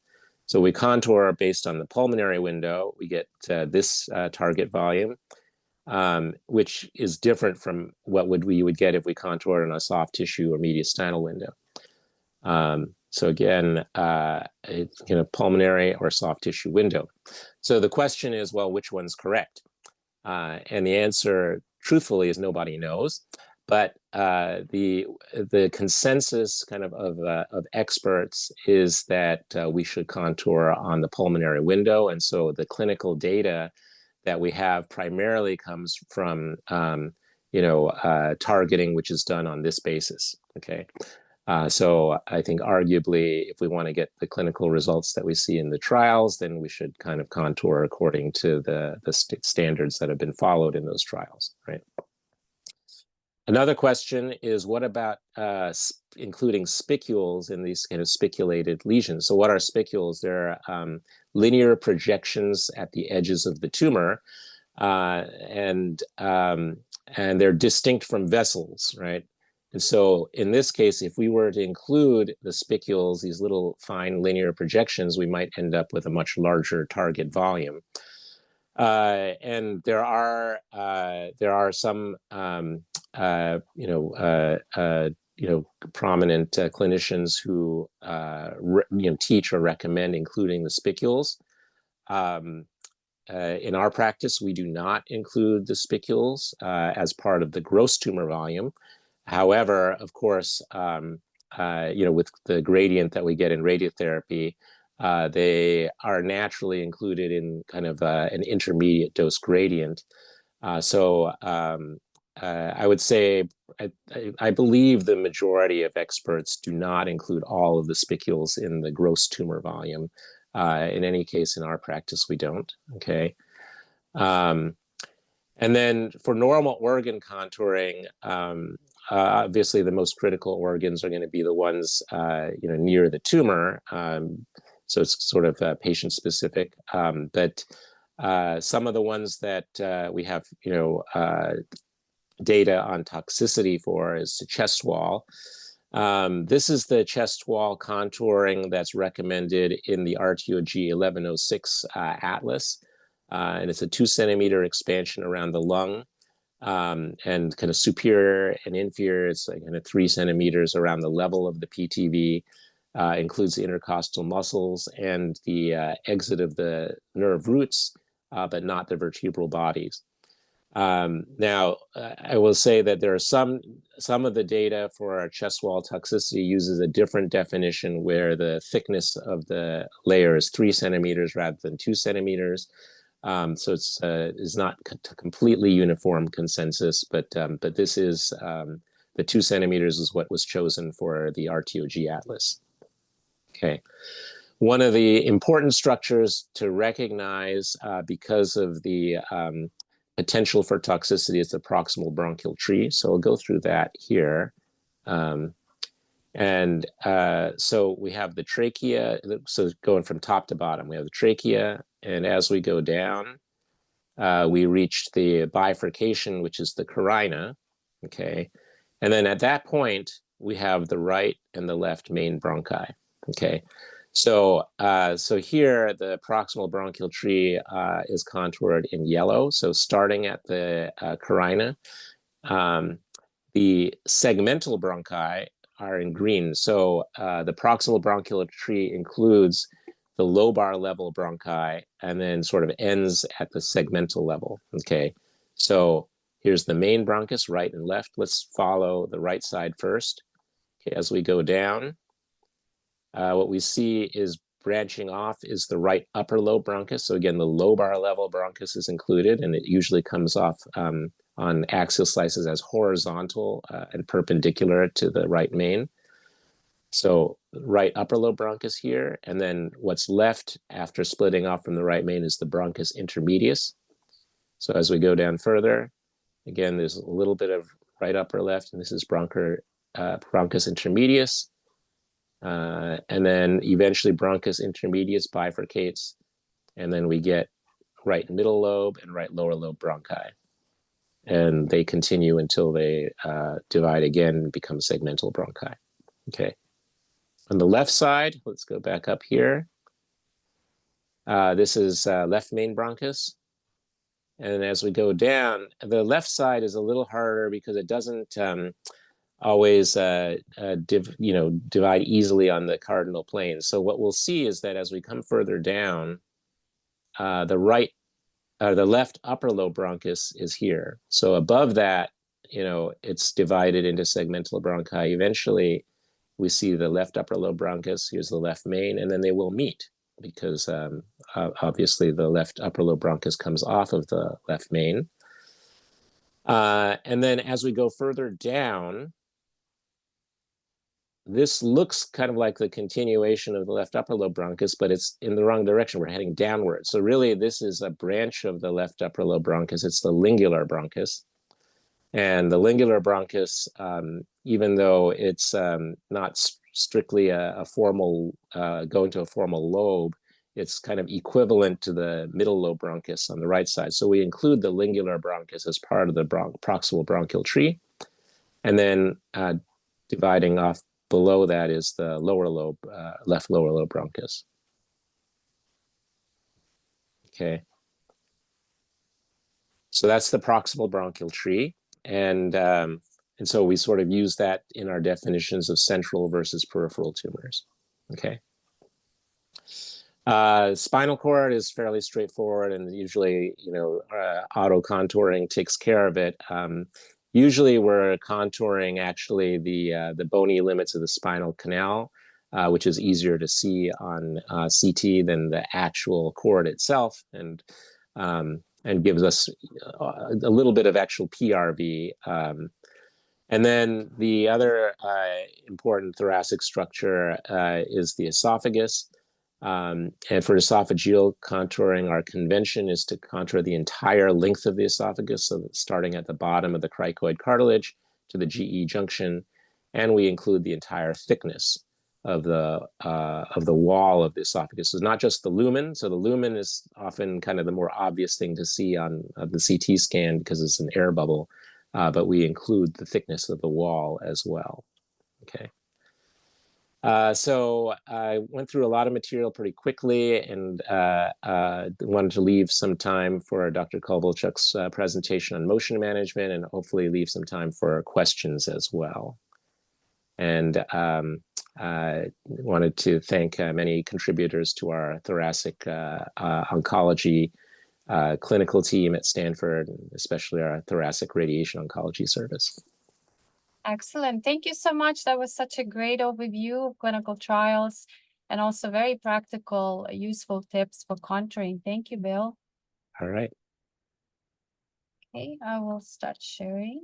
So we contour based on the pulmonary window. We get this target volume, which is different from what we would get if we contoured on a soft tissue or mediastinal window. So again, pulmonary or soft tissue window. So the question is, well, which one's correct? And the answer, truthfully, is nobody knows. But the consensus kind of experts is that we should contour on the pulmonary window. And so the clinical data that we have primarily comes from targeting, which is done on this basis, okay? So I think arguably, if we want to get the clinical results that we see in the trials, then we should kind of contour according to the standards that have been followed in those trials, right? Another question is, what about including spicules in these kind of spiculated lesions? So what are spicules? They're linear projections at the edges of the tumor, and they're distinct from vessels, right? And so in this case, if we were to include the spicules, these little fine linear projections, we might end up with a much larger target volume. And there are some prominent clinicians who teach or recommend including the spicules. In our practice, we do not include the spicules as part of the gross tumor volume. However, of course, with the gradient that we get in radiotherapy, they are naturally included in kind of an intermediate dose gradient. So I would say I believe the majority of experts do not include all of the spicules in the gross tumor volume. In any case, in our practice, we don't, okay? And then for normal organ contouring, obviously the most critical organs are going to be the ones near the tumor. So it's sort of patient specific. But some of the ones that we have, data on toxicity for is the chest wall. This is the chest wall contouring that's recommended in the RTOG 1106 atlas. And it's a 2 centimeter expansion around the lung. And kind of superior and inferior, it's like kind of 3 centimeters around the level of the PTV, includes the intercostal muscles and the exit of the nerve roots, but not the vertebral bodies. Now, I will say that there are some of the data for our chest wall toxicity uses a different definition where the thickness of the layer is 3 centimeters rather than 2 centimeters. So it's not a completely uniform consensus, but this is the 2 centimeters is what was chosen for the RTOG atlas. Okay. One of the important structures to recognize because of the potential for toxicity is the proximal bronchial tree. So I'll go through that here. So we have the trachea, so going from top to bottom, we have the trachea, and as we go down, we reach the bifurcation, which is the carina, okay? And then at that point, we have the right and the left main bronchi, okay? So here, the proximal bronchial tree is contoured in yellow. So starting at the carina, the segmental bronchi are in green. So the proximal bronchial tree includes the lobar level bronchi and then sort of ends at the segmental level, okay? So here's the main bronchus, right and left. Let's follow the right side first. Okay, as we go down, what we see is branching off is the right upper lobe bronchus. So again, the lobar level bronchus is included, and it usually comes off on axial slices as horizontal and perpendicular to the right main. So right upper lobe bronchus here, and then what's left after splitting off from the right main is the bronchus intermedius. So as we go down further, again, there's a little bit of right upper left, and this is bronchus intermedius. And then eventually bronchus intermedius bifurcates, and then we get right middle lobe and right lower lobe bronchi. And they continue until they divide again and become segmental bronchi. Okay. On the left side, let's go back up here. This is left main bronchus. And as we go down, the left side is a little harder because it doesn't always divide easily on the cardinal plane. So what we'll see is that as we come further down, the left upper lobe bronchus is here. So above that, it's divided into segmental bronchi. Eventually, we see the left upper lobe bronchus, here's the left main, and then they will meet because obviously the left upper lobe bronchus comes off of the left main. And then as we go further down, this looks kind of like the continuation of the left upper lobe bronchus, but it's in the wrong direction. We're heading downward. So really, this is a branch of the left upper lobe bronchus. It's the lingular bronchus. And the lingular bronchus, even though it's not strictly a formal, going to a formal lobe, it's kind of equivalent to the middle lobe bronchus on the right side. So we include the lingular bronchus as part of the proximal bronchial tree. And then dividing off below that is the lower lobe, left lower lobe bronchus. Okay. So that's the proximal bronchial tree. And so we sort of use that in our definitions of central versus peripheral tumors. Okay. Spinal cord is fairly straightforward, and usually, auto contouring takes care of it. Usually we're contouring actually the bony limits of the spinal canal, which is easier to see on CT than the actual cord itself, and gives us a little bit of actual PRV. And then the other important thoracic structure is the esophagus. And for esophageal contouring, our convention is to contour the entire length of the esophagus, so that starting at the bottom of the cricoid cartilage to the GE junction, and we include the entire thickness the wall of the esophagus. So it's not just the lumen. So the lumen is often kind of the more obvious thing to see on the CT scan because it's an air bubble, but we include the thickness of the wall as well. Okay. So I went through a lot of material pretty quickly and wanted to leave some time for Dr. Kovalchuk's presentation on motion management and hopefully leave some time for questions as well. And I wanted to thank many contributors to our thoracic oncology clinical team at Stanford, especially our thoracic radiation oncology service. Excellent. Thank you so much. That was such a great overview of clinical trials and also very practical, useful tips for contouring. Thank you, Bill. All right. Okay, I will start sharing.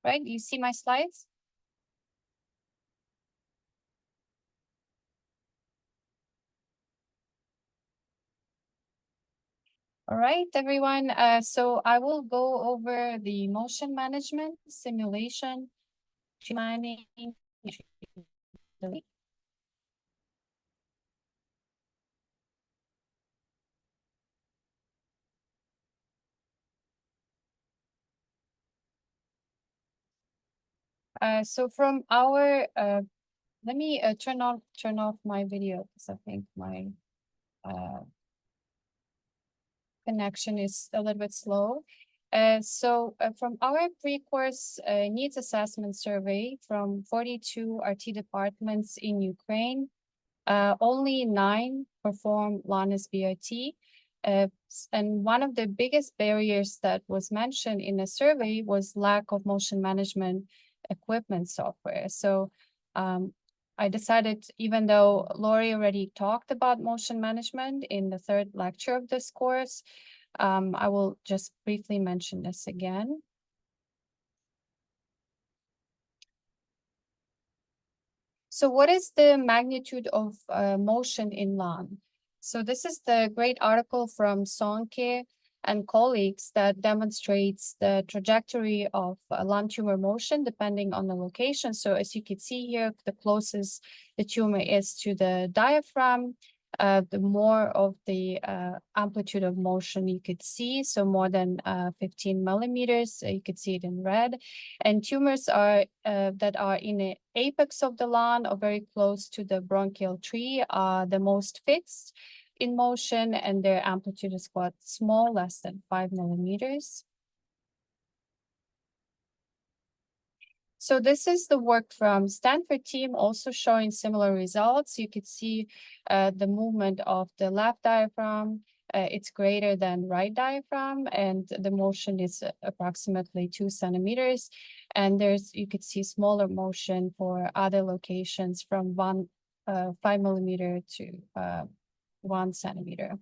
Right, you see my slides? All right, everyone. So I will go over the motion management, simulation, planning. So from our, let me turn off my video because I think my connection is a little bit slow. So from our pre-course needs assessment survey from 42 RT departments in Ukraine, only 9 perform LAN SBRT. And one of the biggest barriers that was mentioned in the survey was lack of motion management equipment software. So I decided, even though Lori already talked about motion management in the 3rd lecture of this course, I will just briefly mention this again. So what is the magnitude of motion in LAN? So this is the great article from Sonke and colleagues that demonstrates the trajectory of LAN tumor motion depending on the location. So as you can see here, the closest the tumor is to the diaphragm, the more of the amplitude of motion you could see. So more than 15 millimeters, you could see it in red. And tumors are that are in the apex of the LAN or very close to the bronchial tree are the most fixed in motion, and their amplitude is quite small, less than 5 millimeters. So this is the work from Stanford team, also showing similar results. You could see the movement of the left diaphragm. It's greater than right diaphragm, and the motion is approximately 2 centimeters. And you could see smaller motion for other locations from 5 millimeter to 1 centimeter.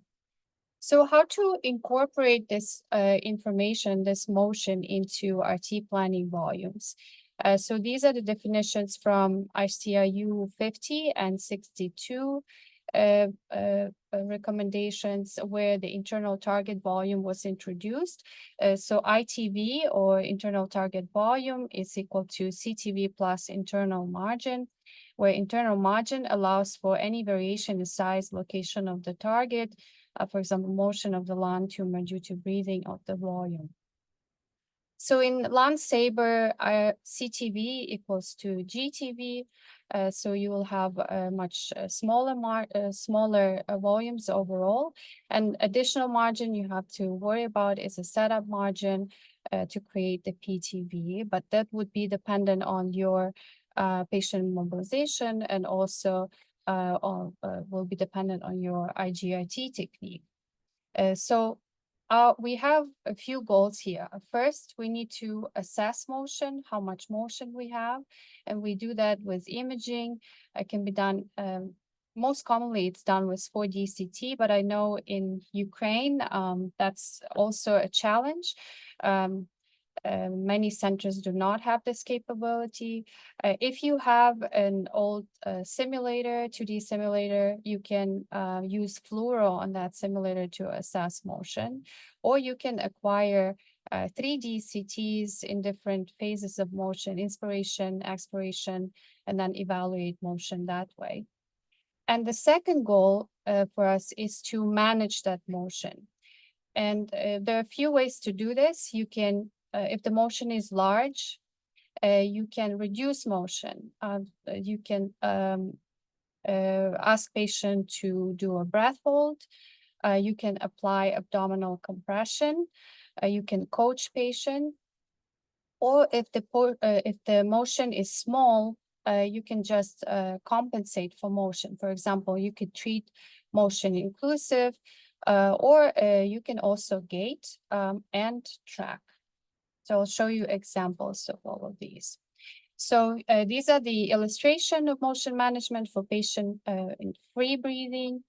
So how to incorporate this information, this motion into RT planning volumes? So these are the definitions from ICRU 50 and 62 recommendations where the internal target volume was introduced. So ITV, or internal target volume, is equal to CTV plus internal margin, where internal margin allows for any variation in size, location of the target, for example, motion of the LAN tumor due to breathing of the volume. So in LAN Sabre, CTV equals to GTV. So you will have much smaller volumes overall. And additional margin you have to worry about is a setup margin to create the PTV, but that would be dependent on your patient mobilization, and also will be dependent on your IGRT technique. So we have a few goals here. First, we need to assess motion, how much motion we have, and we do that with imaging. It can be done, most commonly it's done with 4D CT, but I know in Ukraine, that's also a challenge. Many centers do not have this capability. If you have an old simulator, 2D simulator, you can use fluoro on that simulator to assess motion, or you can acquire 3D CTs in different phases of motion, inspiration, expiration, and then evaluate motion that way. And the second goal for us is to manage that motion. And there are a few ways to do this. You can, if the motion is large, you can reduce motion. You can ask patient to do a breath hold. You can apply abdominal compression. You can coach patient. Or if the motion is small, you can just compensate for motion. For example, you could treat motion inclusive, or you can also gate and track. So I'll show you examples of all of these. So these are the illustration of motion management for patient in free breathing,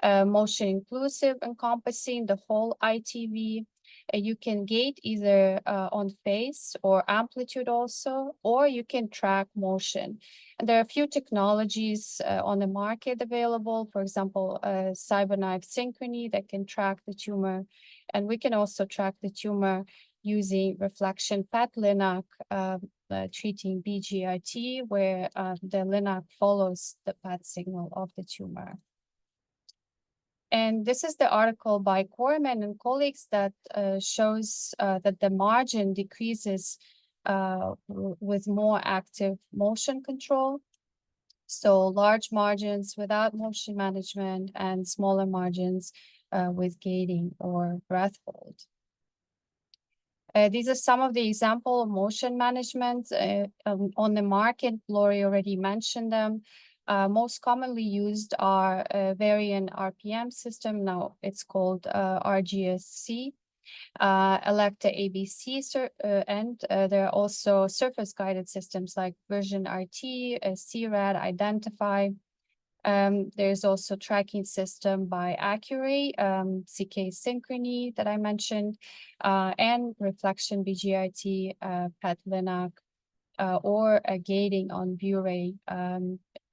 motion inclusive, encompassing the whole ITV. You can gate either on phase or amplitude also, or you can track motion. And there are a few technologies on the market available, for example, CyberKnife Synchrony that can track the tumor. And we can also track the tumor using reflection PET-LINAC, treating BGRT, where the LINAC follows the PET signal of the tumor. And this is the article by Corman and colleagues that shows that the margin decreases with more active motion control. So large margins without motion management and smaller margins with gating or breath hold. These are some of the example of motion management on the market. Lori already mentioned them. Most commonly used are Varian RPM system. Now it's called RGSC, Elekta ABC, and there are also surface guided systems like Version RT, CRAD, Identify. There's also tracking system by Accuray, CK Synchrony that I mentioned, and reflection BGRT, PET-LINAC, or a gating on Bure,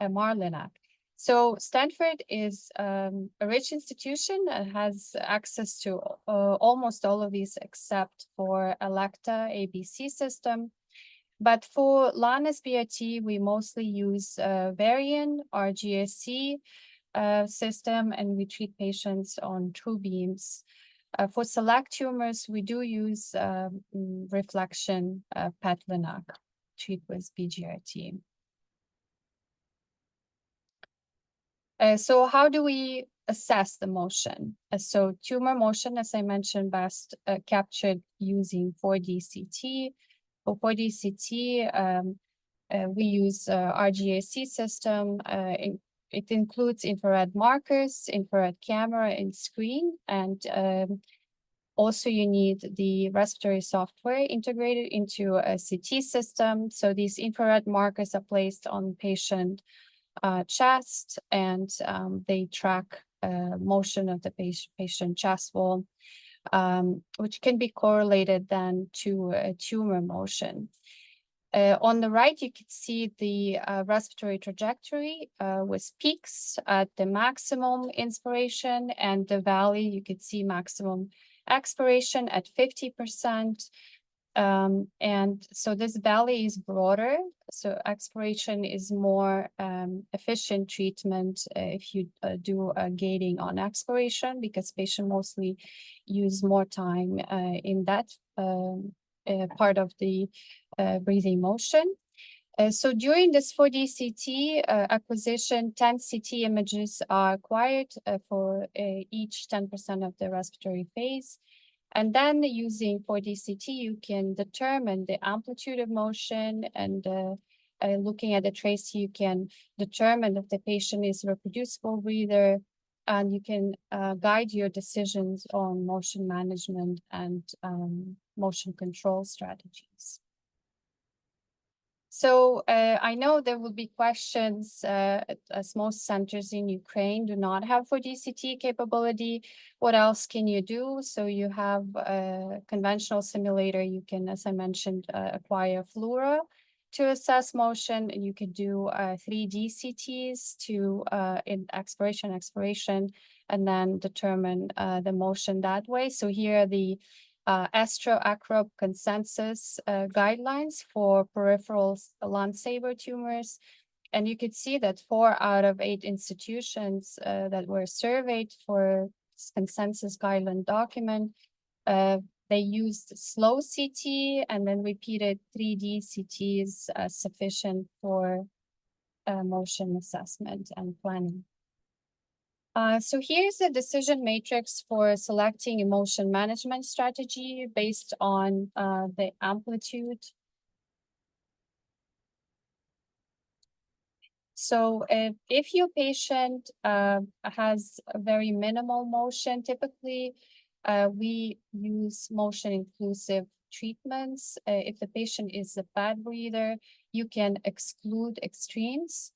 MR-LINAC. So Stanford is a rich institution and has access to almost all of these except for Elekta ABC system. But for LAN SBRT, we mostly use Varian RGSC system, and we treat patients on true beams. For select tumors, we do use reflection PET-LINAC, treat with BGRT. So how do we assess the motion? So tumor motion, as I mentioned, best captured using 4D CT. For 4D CT, we use RGAC system. It includes infrared markers, infrared camera, and screen. And also you need the respiratory software integrated into a CT system. So these infrared markers are placed on patient chest, and they track motion of the patient chest wall, which can be correlated then to a tumor motion. On the right, you can see the respiratory trajectory with peaks at the maximum inspiration, and the valley, you could see maximum expiration at 50%. And so this valley is broader, so expiration is more efficient treatment if you do a gating on expiration, because patients mostly use more time in that part of the breathing motion. So during this 4D CT acquisition, 10 CT images are acquired for each 10% of the respiratory phase. And then using 4D CT, you can determine the amplitude of motion, and looking at the trace, you can determine if the patient is a reproducible breather, and you can guide your decisions on motion management and motion control strategies. So I know there will be questions as most centers in Ukraine do not have for DCT capability. What else can you do? So you have a conventional simulator. You can, as I mentioned, acquire Flura to assess motion. You could do 3D CTs to in exploration, and then determine the motion that way. So here are the ASTRO-ACROB consensus guidelines for peripheral lung-saver tumors. And you could see that 4 out of 8 institutions that were surveyed for this consensus guideline document, they used slow CT and then repeated 3D CTs as sufficient for motion assessment and planning. So here's a decision matrix for selecting a motion management strategy based on the amplitude. So if your patient has a very minimal motion, typically we use motion inclusive treatments. If the patient is a bad breather, you can exclude extremes.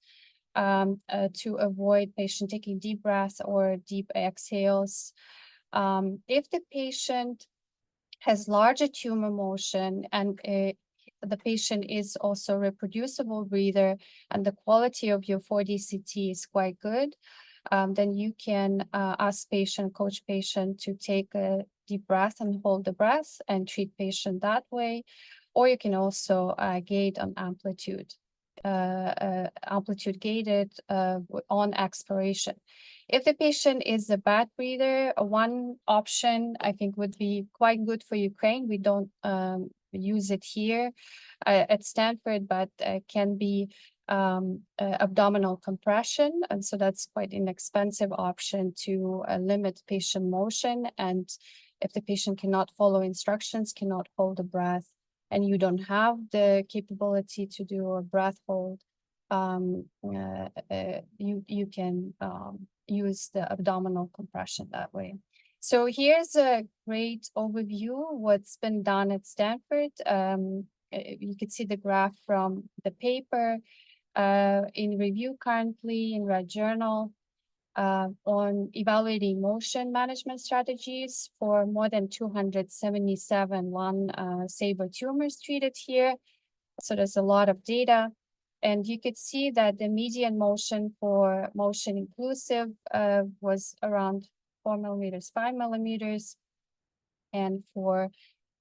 To avoid patient taking deep breaths or deep exhales. If the patient has larger tumor motion and the patient is also a reproducible breather and the quality of your 4D CT is quite good, then you can ask patient, coach patient to take a deep breath and hold the breath and treat patient that way. Or you can also gate on amplitude. Amplitude gated on expiration. If the patient is a bad breather, one option I think would be quite good for Ukraine. We don't use it here at Stanford, but can be abdominal compression. And so that's quite an inexpensive option to limit patient motion. And if the patient cannot follow instructions, cannot hold a breath, and you don't have the capability to do a breath hold, you can use the abdominal compression that way. So here's a great overview what's been done at Stanford. You can see the graph from the paper in review currently in Red Journal. On evaluating motion management strategies for more than 277 lung-saver tumors treated here. So there's a lot of data. And you could see that the median motion for motion inclusive was around 4 millimeters, 5 millimeters. And for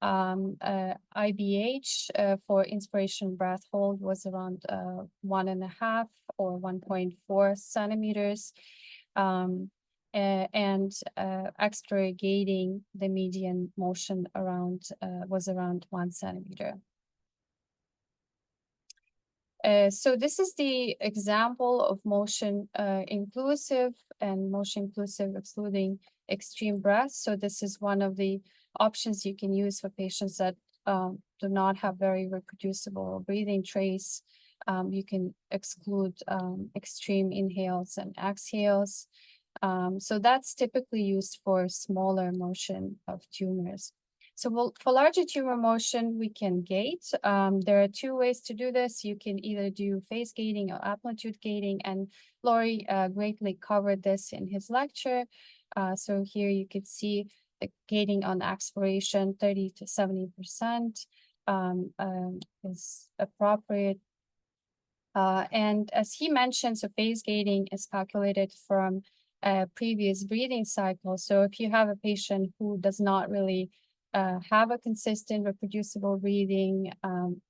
IBH for inspiration breath hold was around 1.5 or 1.4 centimeters. And extra gating, the median motion around was around 1 centimeter. So this is the example of motion inclusive and motion inclusive excluding extreme breath. So this is one of the options you can use for patients that do not have very reproducible breathing trace. You can exclude extreme inhales and exhales. So that's typically used for smaller motion of tumors. So for larger tumor motion, we can gate. There are 2 ways to do this. You can either do phase gating or amplitude gating, and Laurie greatly covered this in his lecture. So here you could see the gating on expiration, 30 to 70% is appropriate. And as he mentioned, so phase gating is calculated from a previous breathing cycle. So if you have a patient who does not really have a consistent reproducible breathing,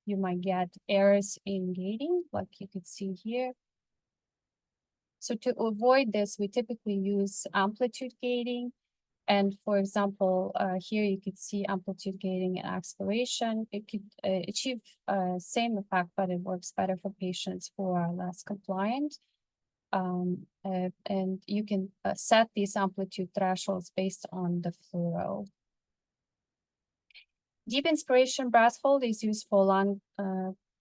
you might get errors in gating, like you could see here. So to avoid this, we typically use amplitude gating. And for example, here you could see amplitude gating and expiration. It could achieve same effect, but it works better for patients who are less compliant. And you can set these amplitude thresholds based on the fluoro. Deep inspiration breath hold is used for lung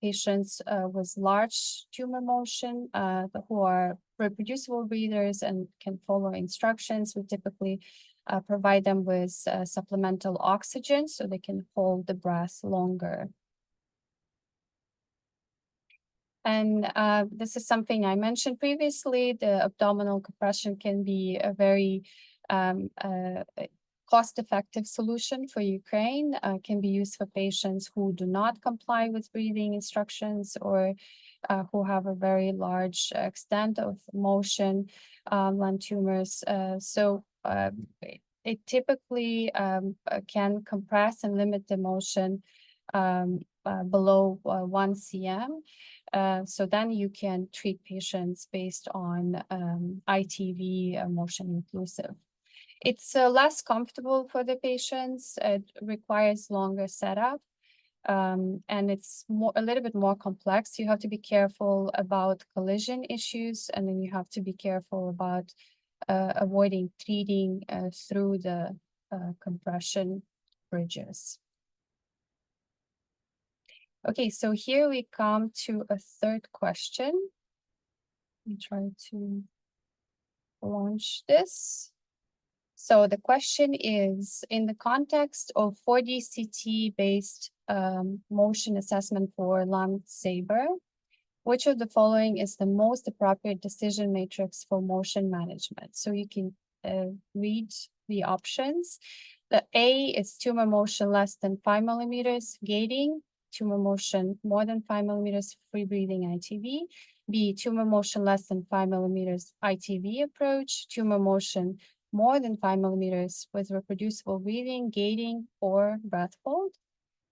patients with large tumor motion who are reproducible breathers and can follow instructions. We typically provide them with supplemental oxygen so they can hold the breath longer. And this is something I mentioned previously. The abdominal compression can be a very cost-effective solution for Ukraine, can be used for patients who do not comply with breathing instructions or who have a very large extent of motion, lung tumors. It typically can compress and limit the motion below 1 cm. So then you can treat patients based on ITV motion inclusive. It's less comfortable for the patients. It requires longer setup. And it's a little bit more complex. You have to be careful about collision issues, and then you have to be careful about avoiding treating through the compression bridges. Okay, so here we come to a third question. Let me try to launch this. So the question is, in the context of 4D CT-based motion assessment for LangSaber, which of the following is the most appropriate decision matrix for motion management? So you can read the options. The A is tumor motion less than 5 millimeters, gating, tumor motion more than 5 millimeters, free breathing ITV. B, tumor motion less than 5 millimeters, ITV approach, tumor motion more than 5 millimeters with reproducible breathing, gating, or breath hold.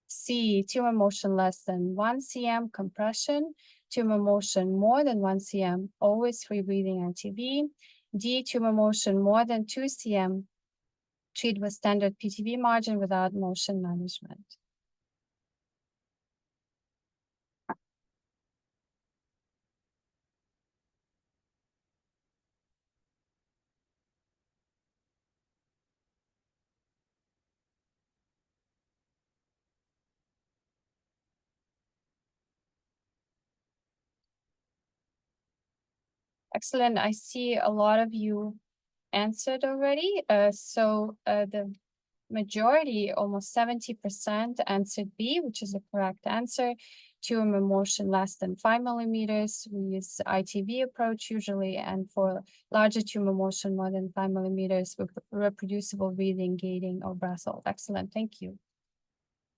C, tumor motion less than 1 cm, compression, tumor motion more than 1 cm, always free breathing ITV. D, tumor motion more than 2 cm, treat with standard PTV margin without motion management. Excellent. I see a lot of you answered already. The majority, almost 70%, answered B, which is the correct answer. Tumor motion less than 5 millimeters. We use ITV approach usually, and for larger tumor motion more than 5 millimeters with reproducible breathing, gating, or breath hold. Excellent. Thank you.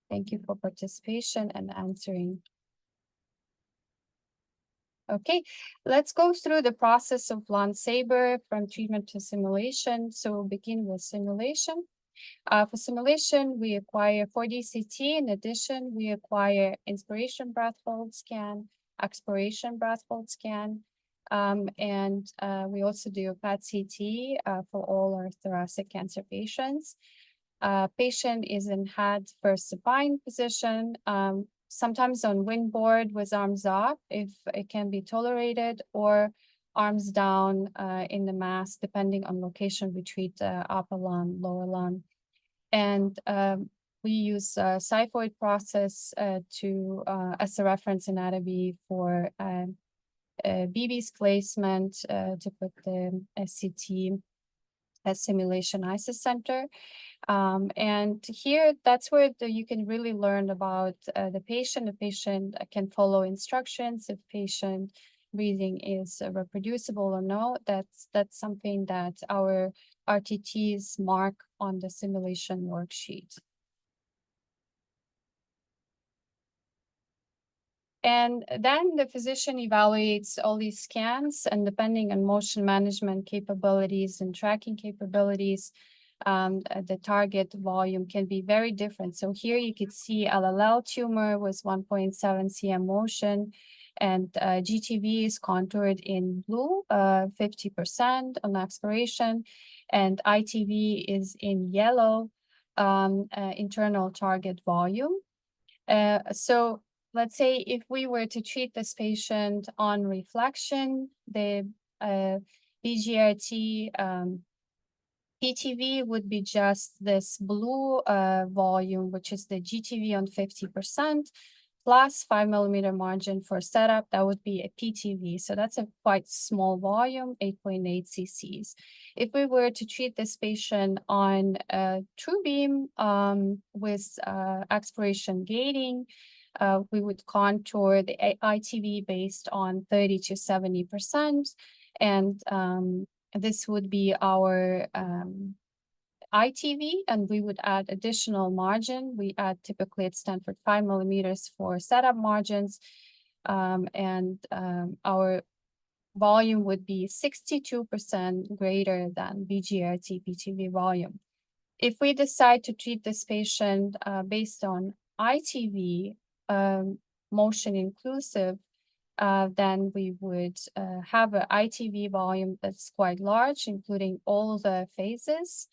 Thank you for participation and answering. Okay, let's go through the process of LangSaber from treatment to simulation. So we'll begin with simulation. For simulation, we acquire 4D CT. In addition, we acquire inspiration breath hold scan, expiration breath hold scan, and we also do a PET CT for all our thoracic cancer patients. Patient is in head first supine position, sometimes on wingboard with arms up if it can be tolerated, or arms down in the mask, depending on location. We treat upper lung, lower lung. And we use xiphoid process as a reference anatomy for BB's placement to put the SCT as simulation isocenter. And here, that's where you can really learn about the patient. The patient can follow instructions. If patient breathing is reproducible or no, that's something that our RTTs mark on the simulation worksheet. And then the physician evaluates all these scans, and depending on motion management capabilities and tracking capabilities, the target volume can be very different. So here you could see LLL tumor was 1.7 cm motion, and GTV is contoured in blue, 50% on expiration, and ITV is in yellow, internal target volume. So let's say if we were to treat this patient on reflection, the BGRT PTV would be just this blue volume, which is the GTV on 50%, plus 5 millimeter margin for setup. That would be a PTV. So that's a quite small volume, 8.8 cc's. If we were to treat this patient on TrueBeam with expiration gating, we would contour the ITV based on 30 to 70%. And this would be our ITV, and we would add additional margin. We add typically at Stanford 5 millimeters for setup margins. Our volume would be 62% greater than BGRT PTV volume. If we decide to treat this patient based on ITV, motion inclusive, then we would have an ITV volume that's quite large, including all the phases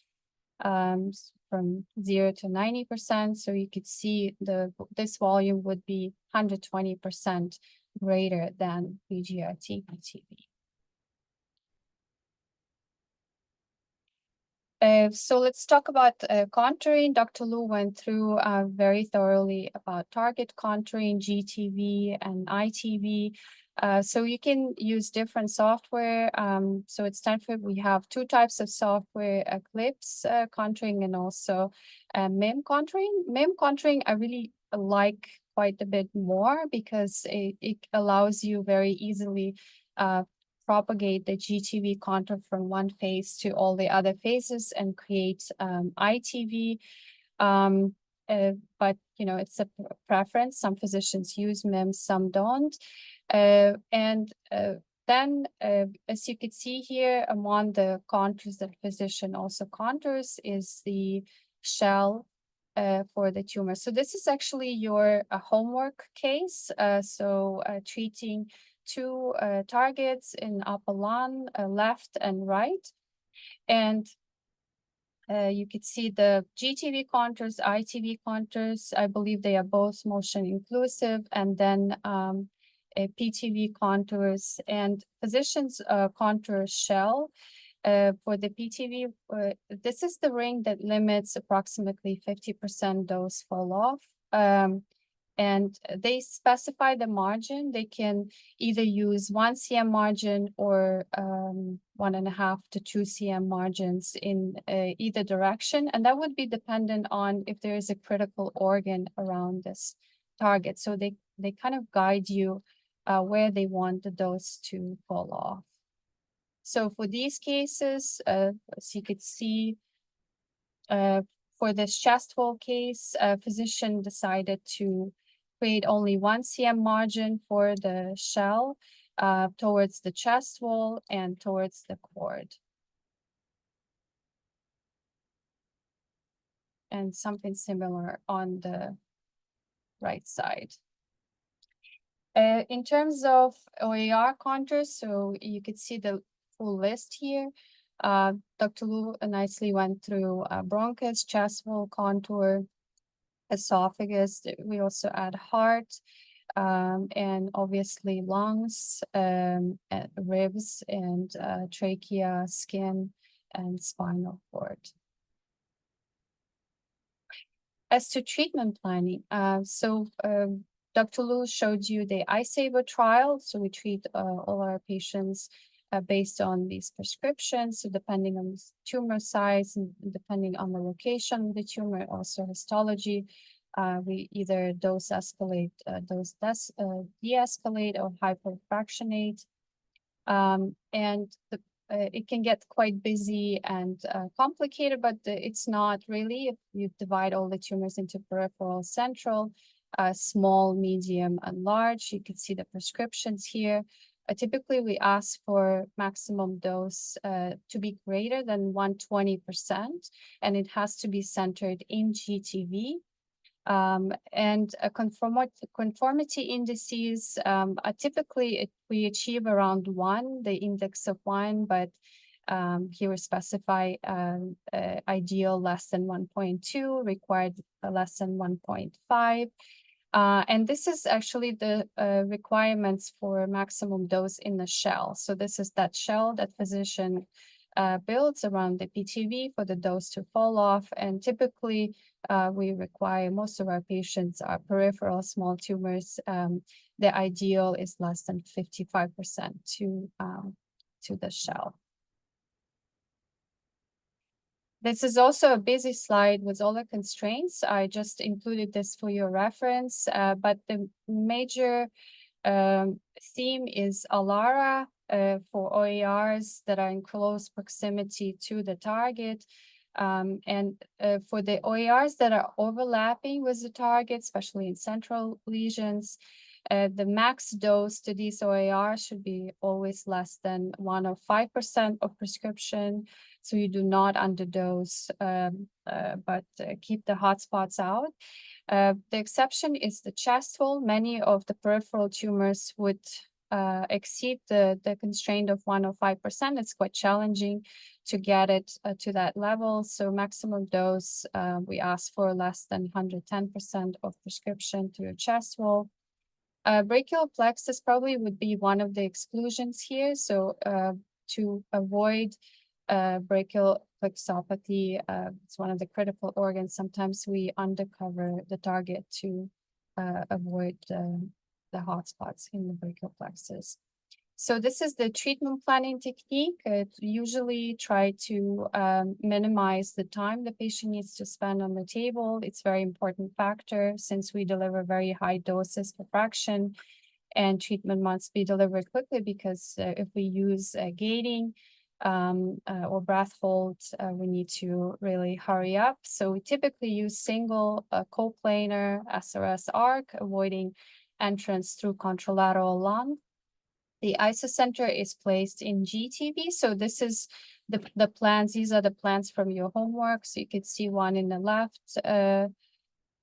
from 0 to 90%. So you could see this volume would be 120% greater than BGRT PTV. So let's talk about contouring. Dr. Lu went through very thoroughly about target contouring, GTV and ITV. So you can use different software. So at Stanford, we have two types of software, Eclipse contouring and also MIM contouring. MIM contouring I really like quite a bit more because it allows you very easily propagate the GTV contour from one phase to all the other phases and create ITV. But you know, it's a preference. Some physicians use MIM, some don't. Then, as you can see here, among the contours that physician also contours is the shell for the tumor. So this is actually your homework case. Treating two targets in upper lung, left and right. And you could see the GTV contours, ITV contours. I believe they are both motion inclusive, and then PTV contours, and physicians contour shell. For the PTV, this is the ring that limits approximately 50% dose fall off. And they specify the margin. They can either use 1 cm margin or 1.5 to 2 cm margins in either direction. And that would be dependent on if there is a critical organ around this target. So they kind of guide you where they want the dose to fall off. So for these cases, as you could see, for this chest wall case, a physician decided to create only 1 cm margin for the shell towards the chest wall and towards the cord. And something similar on the right side. In terms of OAR contours, so you could see the full list here. Dr. Lu nicely went through bronchus, chest wall contour, esophagus. We also add heart, and obviously lungs, ribs, and trachea, skin, and spinal cord. As to treatment planning, Dr. Lu showed you the iSaver trial. So we treat all our patients based on these prescriptions. So depending on the tumor size and depending on the location of the tumor, also histology, we either dose escalate, dose de-escalate, or hyperfractionate. It can get quite busy and complicated, but it's not really. If you divide all the tumors into peripheral, central, small, medium, and large, you can see the prescriptions here. Typically, we ask for maximum dose to be greater than 120%, and it has to be centered in GTV. Conformity indices, typically we achieve around 1, the index of 1, but here we specify ideal less than 1.2, required less than 1.5. And this is actually the requirements for maximum dose in the shell. So this is that shell that physician builds around the PTV for the dose to fall off. And typically we require, most of our patients are peripheral small tumors. The ideal is less than 55% to the shell. This is also a busy slide with all the constraints. I just included this for your reference, but the major theme is ALARA for OERs that are in close proximity to the target. And for the OERs that are overlapping with the target, especially in central lesions, the max dose to these OAR should be always less than 1 or 5% of prescription. So you do not underdose, but keep the hotspots out. The exception is the chest wall. Many of the peripheral tumors would exceed the constraint of 1 or 5%. It's quite challenging to get it to that level. So maximum dose, we ask for less than 110% of prescription to your chest wall. Brachial plexus probably would be one of the exclusions here. So to avoid brachial plexopathy, it's one of the critical organs. Sometimes we undercover the target to avoid the hotspots in the brachial plexus. So this is the treatment planning technique. Usually try to minimize the time the patient needs to spend on the table. It's a very important factor since we deliver very high doses per fraction, and treatment must be delivered quickly because if we use gating or breath hold, we need to really hurry up. So we typically use single coplanar SRS arc, avoiding entrance through contralateral lung. The isocenter is placed in GTV. So this is the plans. These are the plans from your homework. So you could see one in the left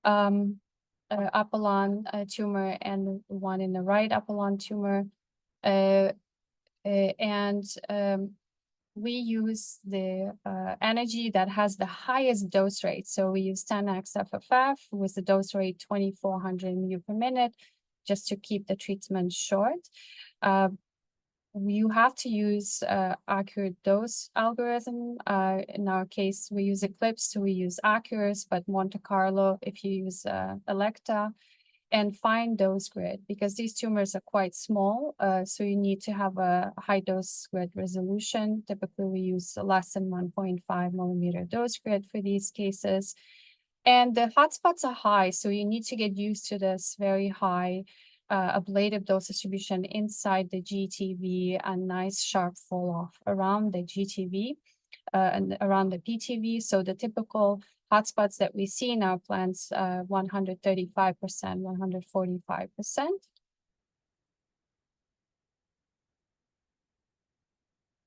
apollon tumor and one in the right apollon tumor. We use the energy that has the highest dose rate. So we use 10x FFF with the dose rate 2400 mU per minute, just to keep the treatment short. You have to use accurate dose algorithm. In our case, we use Eclipse, so we use Accurus, but Monte Carlo if you use Electa, and fine dose grid, because these tumors are quite small, so you need to have a high dose grid resolution. Typically, we use less than 1.5 millimeter dose grid for these cases. And the hotspots are high, so you need to get used to this very high ablative dose distribution inside the GTV, and nice sharp fall off around the GTV and around the PTV. So the typical hotspots that we see in our plants, 135%, 145%.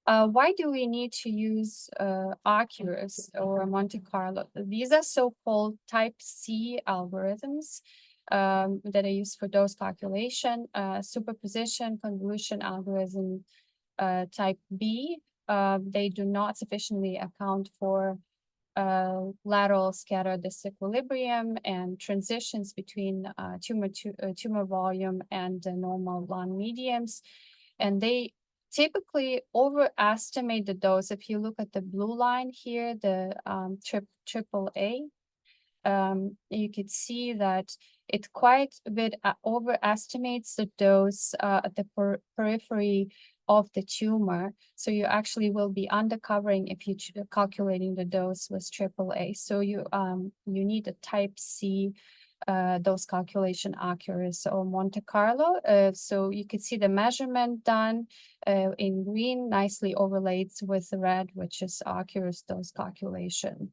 Why do we need to use Accurus or Monte Carlo? These are so-called type C algorithms that are used for dose calculation. Superposition convolution algorithm type B, they do not sufficiently account for lateral scatter disequilibrium and transitions between tumor volume and the normal lung mediums. And they typically overestimate the dose. If you look at the blue line here, the AAA, you could see that it quite a bit overestimates the dose at the periphery of the tumor. So you actually will be undercovering if you calculating the dose with AAA. So you need a type C dose calculation Accurus or Monte Carlo. So you could see the measurement done in green nicely overlays with the red, which is Accurus dose calculation.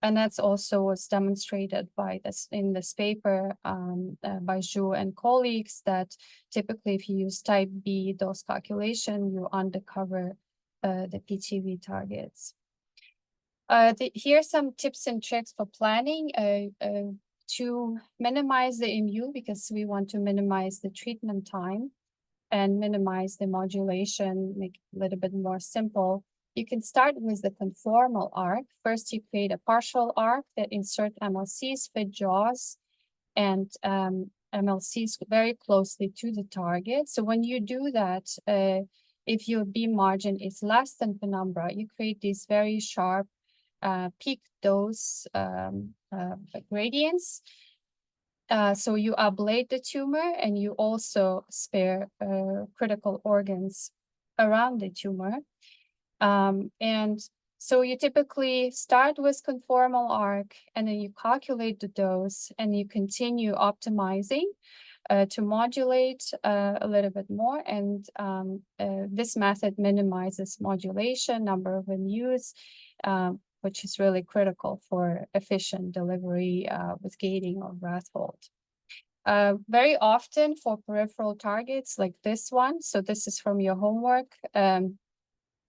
And that's also was demonstrated by this in this paper by Zhu and colleagues, that typically if you use type B dose calculation, you undercover the PTV targets. Here are some tips and tricks for planning to minimize the MU, because we want to minimize the treatment time and minimize the modulation, make it a little bit more simple. You can start with the conformal arc. First, you create a partial arc that insert MLCs, fit jaws, and MLCs very closely to the target. So when you do that, if your beam margin is less than penumbra, you create these very sharp peak dose gradients. So you ablate the tumor and you also spare critical organs around the tumor. And so you typically start with conformal arc, and then you calculate the dose, and you continue optimizing to modulate a little bit more. And this method minimizes modulation, number of MUs, which is really critical for efficient delivery with gating or breath hold. Very often for peripheral targets like this one, so this is from your homework,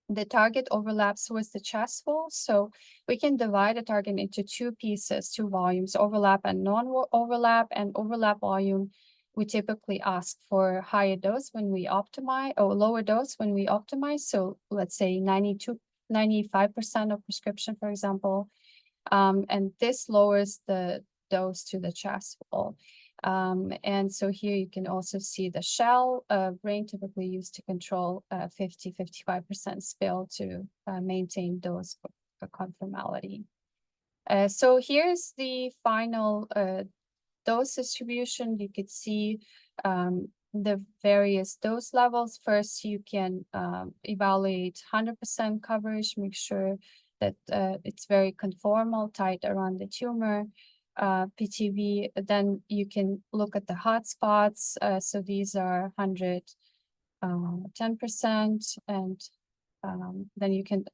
the target overlaps with the chest wall. So we can divide the target into two pieces, two volumes, overlap and non-overlap. And overlap volume, we typically ask for higher dose when we optimize, or lower dose when we optimize. So let's say 95% of prescription, for example. And this lowers the dose to the chest wall. And so here you can also see the shell brain typically used to control 50-55% spill to maintain dose conformality. So here's the final dose distribution. You could see the various dose levels. First, you can evaluate 100% coverage, make sure that it's very conformal, tight around the tumor. PTV, then you can look at the hotspots. So these are 110%, and then you can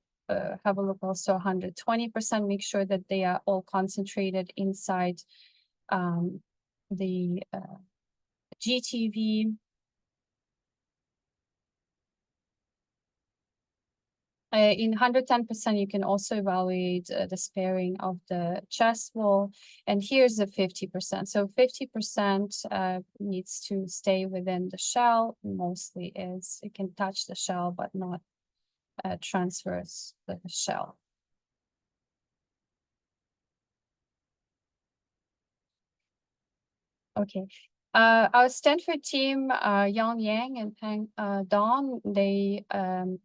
have a look also 120%, make sure that they are all concentrated inside the GTV. In 110%, you can also evaluate the sparing of the chest wall. And here's the 50%. So 50% needs to stay within the shell. Mostly is, it can touch the shell, but not transverse the shell. Okay. Our Stanford team, Yang Yang and Peng Dong, they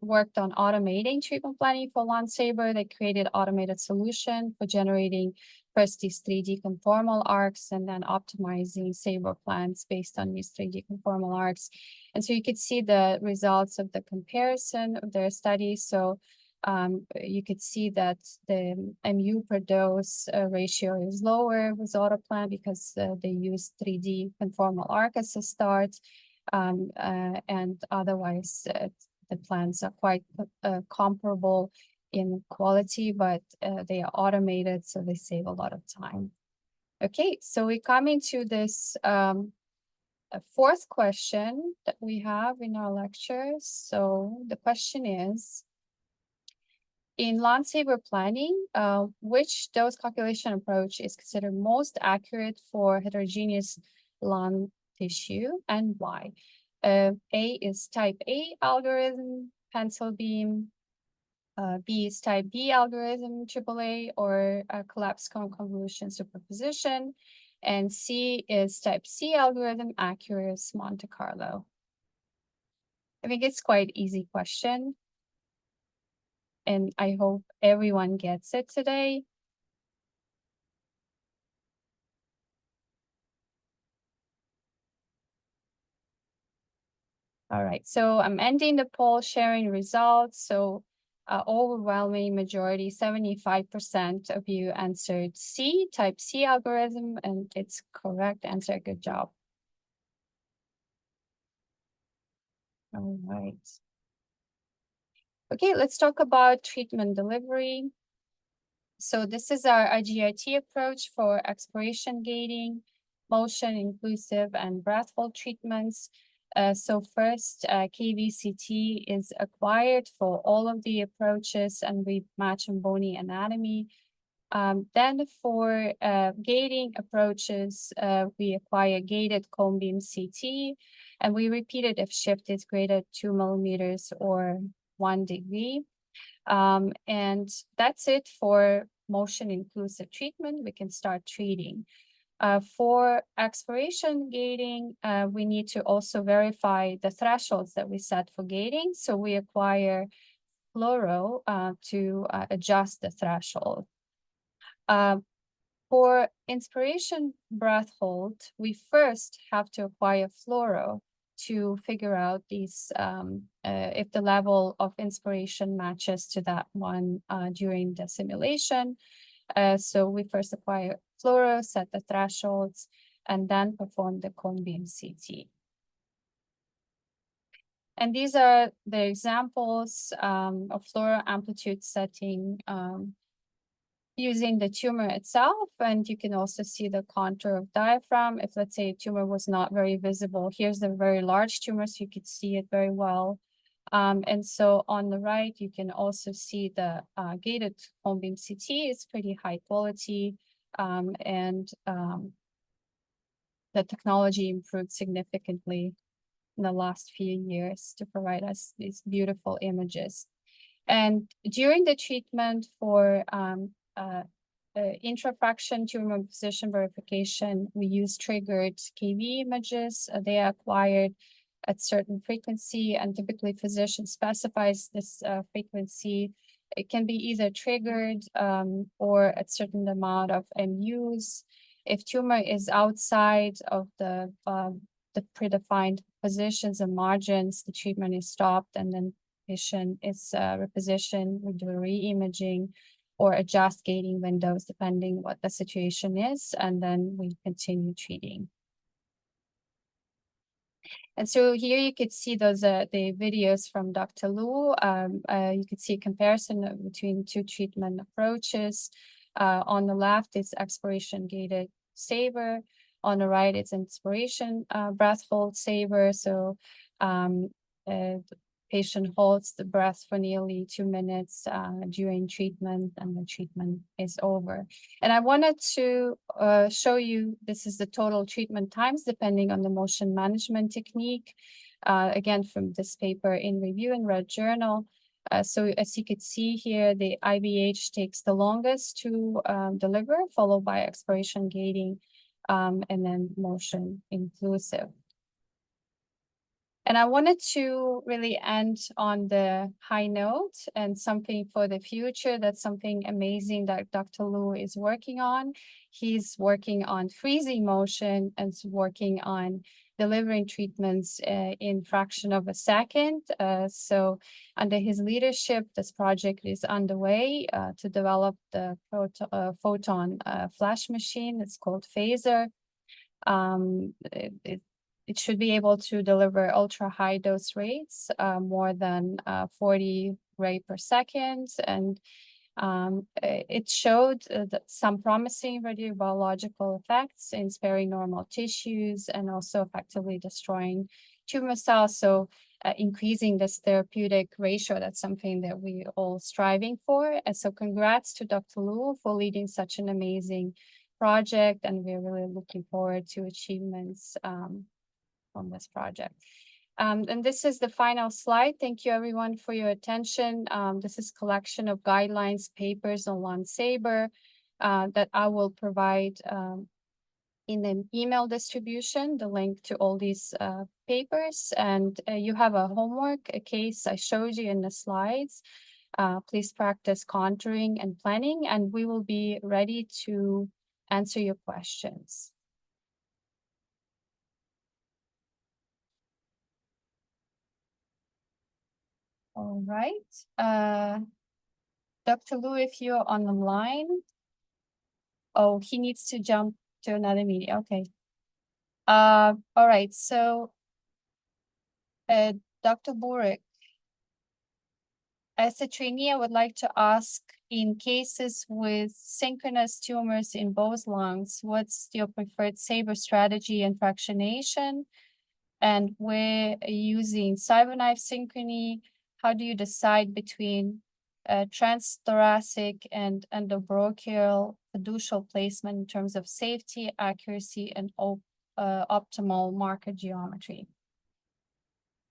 worked on automating treatment planning for LonSaber. They created automated solution for generating first these 3D conformal arcs and then optimizing Saber plans based on these 3D conformal arcs. And so you could see the results of the comparison of their study. So you could see that the MU per dose ratio is lower with AutoPlan because they use 3D conformal arc as a start. And otherwise, the plans are quite comparable in quality, but they are automated, so they save a lot of time. Okay, so we come into this fourth question that we have in our lecture. So the question is, in LonSaber planning, which dose calculation approach is considered most accurate for heterogeneous lung tissue and why? A is type A algorithm, pencil beam. B is type B algorithm, AAA, or collapsed cone convolution superposition. And C is type C algorithm, Accurus, Monte Carlo. I think it's quite easy question. And I hope everyone gets it today. All right, so I'm ending the poll, sharing results. So overwhelming majority, 75% of you answered C, type C algorithm, and it's correct answer. Good job. All right. Okay, let's talk about treatment delivery. So this is our IGIT approach for expiration gating, motion inclusive, and breath hold treatments. So first, KVCT is acquired for all of the approaches, and we match on bony anatomy. Then for gating approaches, we acquire gated cone beam CT, and we repeat it if shift is greater 2 millimeters or 1 degree. And that's it for motion inclusive treatment. We can start treating. For expiration gating, we need to also verify the thresholds that we set for gating. So we acquire fluoro to adjust the threshold. For inspiration breath hold, we first have to acquire fluoro to figure out these if the level of inspiration matches to that one during the simulation. So we first acquire fluoro, set the thresholds, and then perform the cone beam CT. And these are the examples of fluoro amplitude setting using the tumor itself. And you can also see the contour of diaphragm. If, let's say, a tumor was not very visible, here's the very large tumor, so you could see it very well. And so on the right, you can also see the gated cone beam CT. It's pretty high quality, and the technology improved significantly in the last few years to provide us these beautiful images. And during the treatment for intrafraction tumor position verification, we use triggered KV images. They are acquired at certain frequency, and typically physician specifies this frequency. It can be either triggered or at certain amount of MUs. If tumor is outside of the predefined positions and margins, the treatment is stopped, and then patient is repositioned. We do a re-imaging or adjust gating windows depending what the situation is, and then we continue treating. And so here you could see those the videos from Dr. Lu. You could see a comparison between two treatment approaches. On the left is expiration gated saver. On the right, it's inspiration breath hold saver. So patient holds the breath for nearly 2 minutes during treatment, and the treatment is over. And I wanted to show you, this is the total treatment times depending on the motion management technique. Again, from this paper in Review in Red Journal. So as you could see here, the IVH takes the longest to deliver, followed by expiration gating, and then motion inclusive. And I wanted to really end on the high note and something for the future. That's something amazing that Dr. Lu is working on. He's working on freezing motion and working on delivering treatments in fraction of a second. So under his leadership, this project is underway to develop the photon flash machine. It's called Phaser. It should be able to deliver ultra high dose rates, more than 40 rate per second. And it showed some promising radiobiological effects in sparing normal tissues and also effectively destroying tumor cells. So increasing this therapeutic ratio, that's something that we're all striving for. And so congrats to Dr. Lu for leading such an amazing project. And we're really looking forward to achievements on this project. And this is the final slide. Thank you everyone for your attention. This is collection of guidelines, papers on Lung Saber that I will provide in an email distribution, the link to all these papers. And you have a homework, a case I showed you in the slides. Please practice contouring and planning, and we will be ready to answer your questions. All right. Dr. Lu, if you're on the line. Oh, he needs to jump to another meeting. Okay. All right. So, Dr. Burek, as a trainee, I would like to ask, in cases with synchronous tumors in both lungs, what's your preferred Saber strategy and fractionation? And we're using CyberKnife synchrony. How do you decide between transthoracic and endobronchial fiducial placement in terms of safety, accuracy, and optimal marker geometry?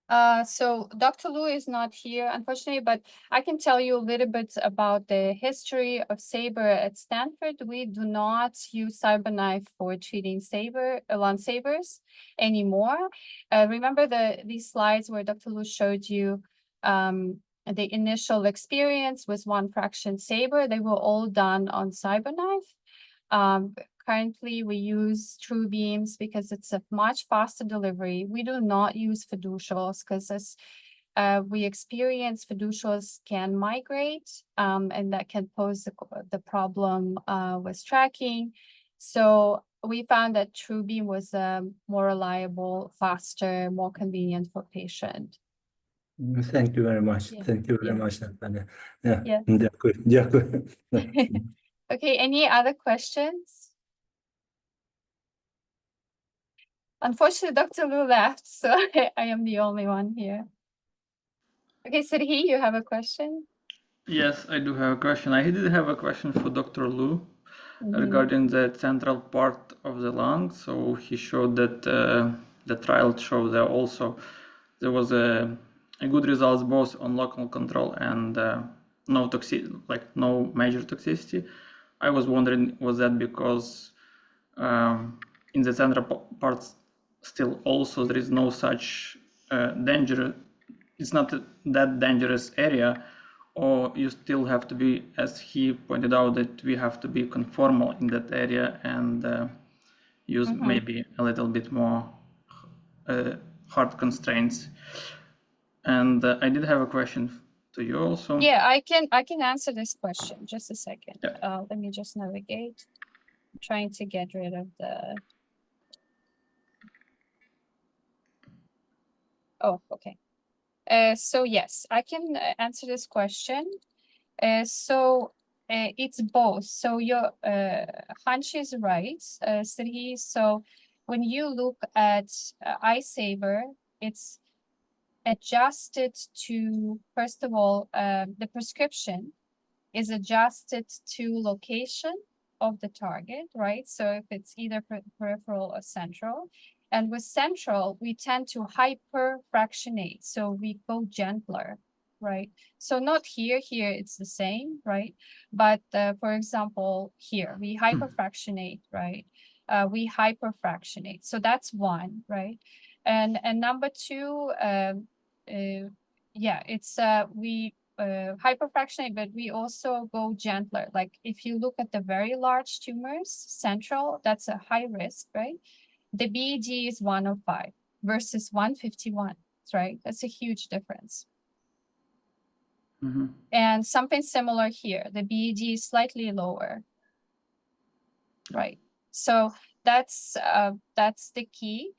So Dr. Lu is not here, unfortunately, but I can tell you a little bit about the history of Saber at Stanford. We do not use CyberKnife for treating lung sabers anymore. Remember these slides where Dr. Lu showed you the initial experience with one fraction Saber? They were all done on CyberKnife. currently we use true beams because it's a much faster delivery. We do not use fiducials because as we experience fiducials can migrate and that can pose the problem with tracking. So we found that true beam was more reliable, faster, more convenient for patient. Thank you very much. Yeah. Thank you very Yeah. much, Natalia. Yeah. Yeah. Дякую. Дякую. Okay, any other questions? Unfortunately, Dr. Lu left, so I am the only one here. Okay, Serhi, you have a question? Yes, I do have a question. I did have a question for Dr. Lu regarding the central part of the lung. So he showed that the trial showed that also there was a good results both on local control and no no major toxicity. I was wondering, was that because in the central parts still also there is no such danger, it's not that dangerous area, or you still have to be, as he pointed out, that we have to be conformal in that area and use maybe a little bit more hard constraints. And I did have a question to you also. Yeah, I can answer this question. Just a second. Yeah. Let me just navigate. I'm trying to get rid of the. Oh, okay. So yes, I can answer this question. It's both. So your hunch is right, Serhi. So when you look at iSaver, it's adjusted to, first of all, the prescription is adjusted to location of the target, right? So if it's either peripheral or central. And with central, we tend to hyperfractionate. So we go gentler, right? So not here, it's the same, right? But for example, here, we hyperfractionate, right? We hyperfractionate. So that's one, right? And number two, yeah, it's we hyperfractionate, but we also go gentler. Like if you look at the very large tumors, central, that's a high risk, right? The BEG is 105 versus 151, right? That's a huge difference. And something similar here, the BEG is slightly lower, right? So that's the key.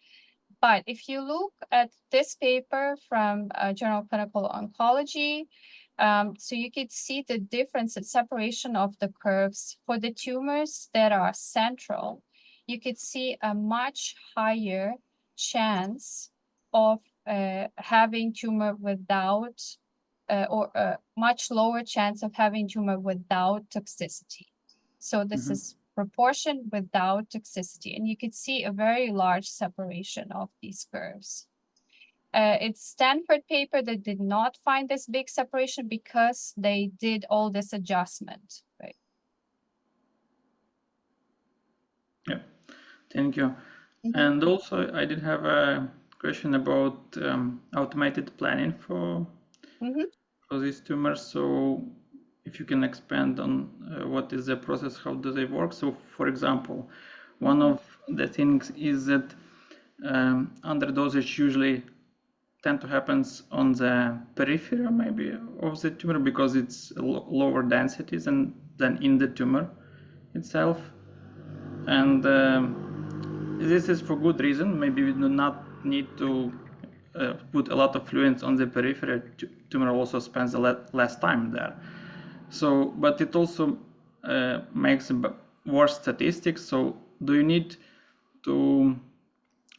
But if you look at this paper from Journal of Clinical Oncology, so you could see the difference in separation of the curves for the tumors that are central. You could see a much higher chance of having tumor without, or a much lower chance of having tumor without toxicity. So this is proportion without toxicity. And you could see a very large separation of these curves. It's Stanford paper that did not find this big separation because they did all this adjustment, right? Yeah, thank you. And also I did have a question about automated planning for these tumors. So if you can expand on what is the process, how do they work? So for example, one of the things is that underdosage usually tend to happen on the periphery maybe of the tumor because it's lower densities than in the tumor itself. And this is for good reason. Maybe we do not need to put a lot of fluids on the periphery. Tumor also spends less time there. So, but it also makes worse statistics. So do you need to,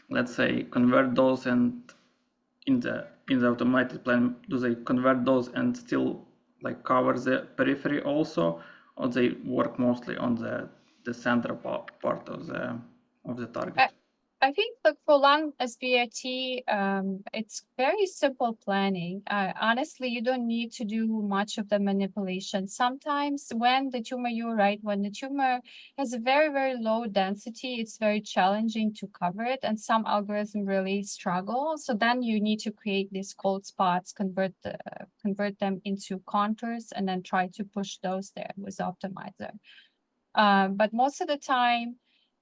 let's say, convert those, and in the automated plan, do they convert those and still like cover the periphery also, or they work mostly on the central part of the target? I think look, for lung SBRT, it's very simple planning. Honestly, you don't need to do much of the manipulation. Sometimes when the tumor, you're right, when the tumor has a very, very low density, it's very challenging to cover it, and some algorithms really struggle. So then you need to create these cold spots, convert them into contours, and then try to push those there with optimizer. But most of the time,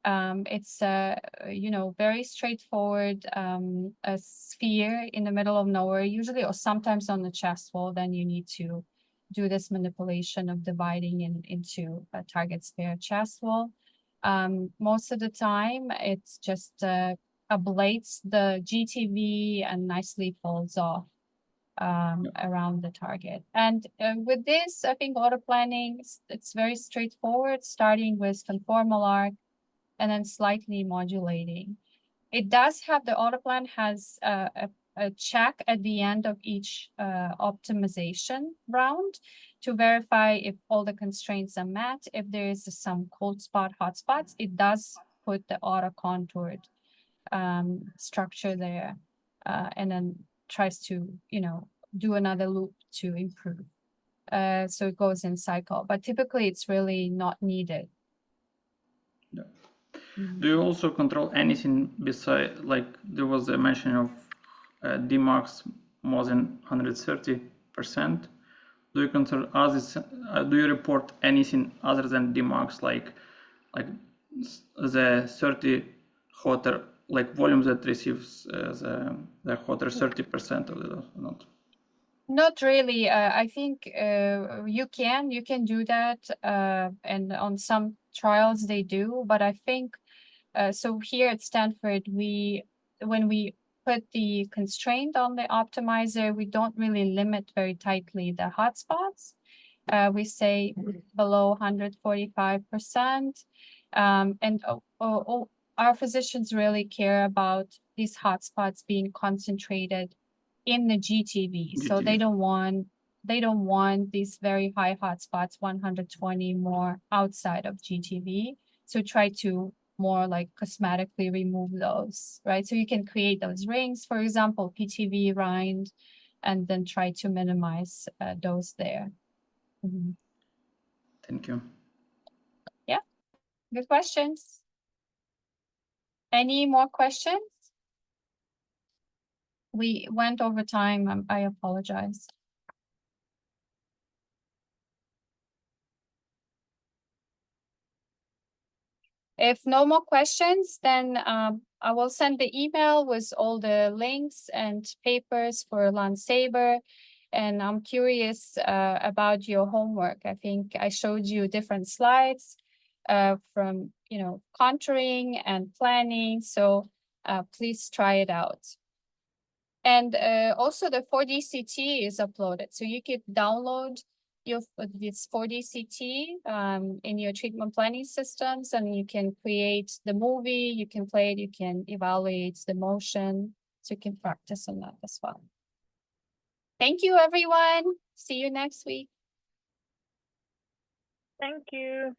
It's very straightforward, a sphere in the middle of nowhere, usually, or sometimes on the chest wall. Then you need to do this manipulation of dividing into a target sphere chest wall. Most of the time, it's just ablates the GTV and nicely folds off around the target. And with this, I think auto planning, it's very straightforward, starting with conformal arc and then slightly modulating. It does have, the autoplan has a check at the end of each optimization round to verify if all the constraints are met. If there is some cold spot, hot spots, it does put the auto contoured structure there, and then tries to, do another loop to improve. So it goes in cycle, but typically it's really not needed. Yeah. Do you also control anything beside, like there was a mention of Dmax more than 130%? Do you control others? Do you report anything other than Dmax, like the 30 hotter, like volume that receives the hotter 30% of the not? Not really. I think you can do that, and on some trials they do. But I think so. Here at Stanford, when we put the constraint on the optimizer, we don't really limit very tightly the hotspots. We say below 145%, and our physicians really care about these hotspots being concentrated in the GTV. So they don't want these very high hotspots, 120 more outside of GTV. So try to more like cosmetically remove those, right? So you can create those rings, for example, PTV rind, and then try to minimize those there. Mm-hmm. Thank you. Yeah, good questions. Any more questions? We went over time. I apologize. If no more questions, then I will send the email with all the links and papers for Landsaber. And I'm curious about your homework. I think I showed you different slides from, contouring and planning. So please try it out. And also the 4D CT is uploaded. So you could download this 4D CT in your treatment planning systems, and you can create the movie, you can play it, you can evaluate the motion. So you can practice on that as well. Thank you, everyone. See you next week. Thank you.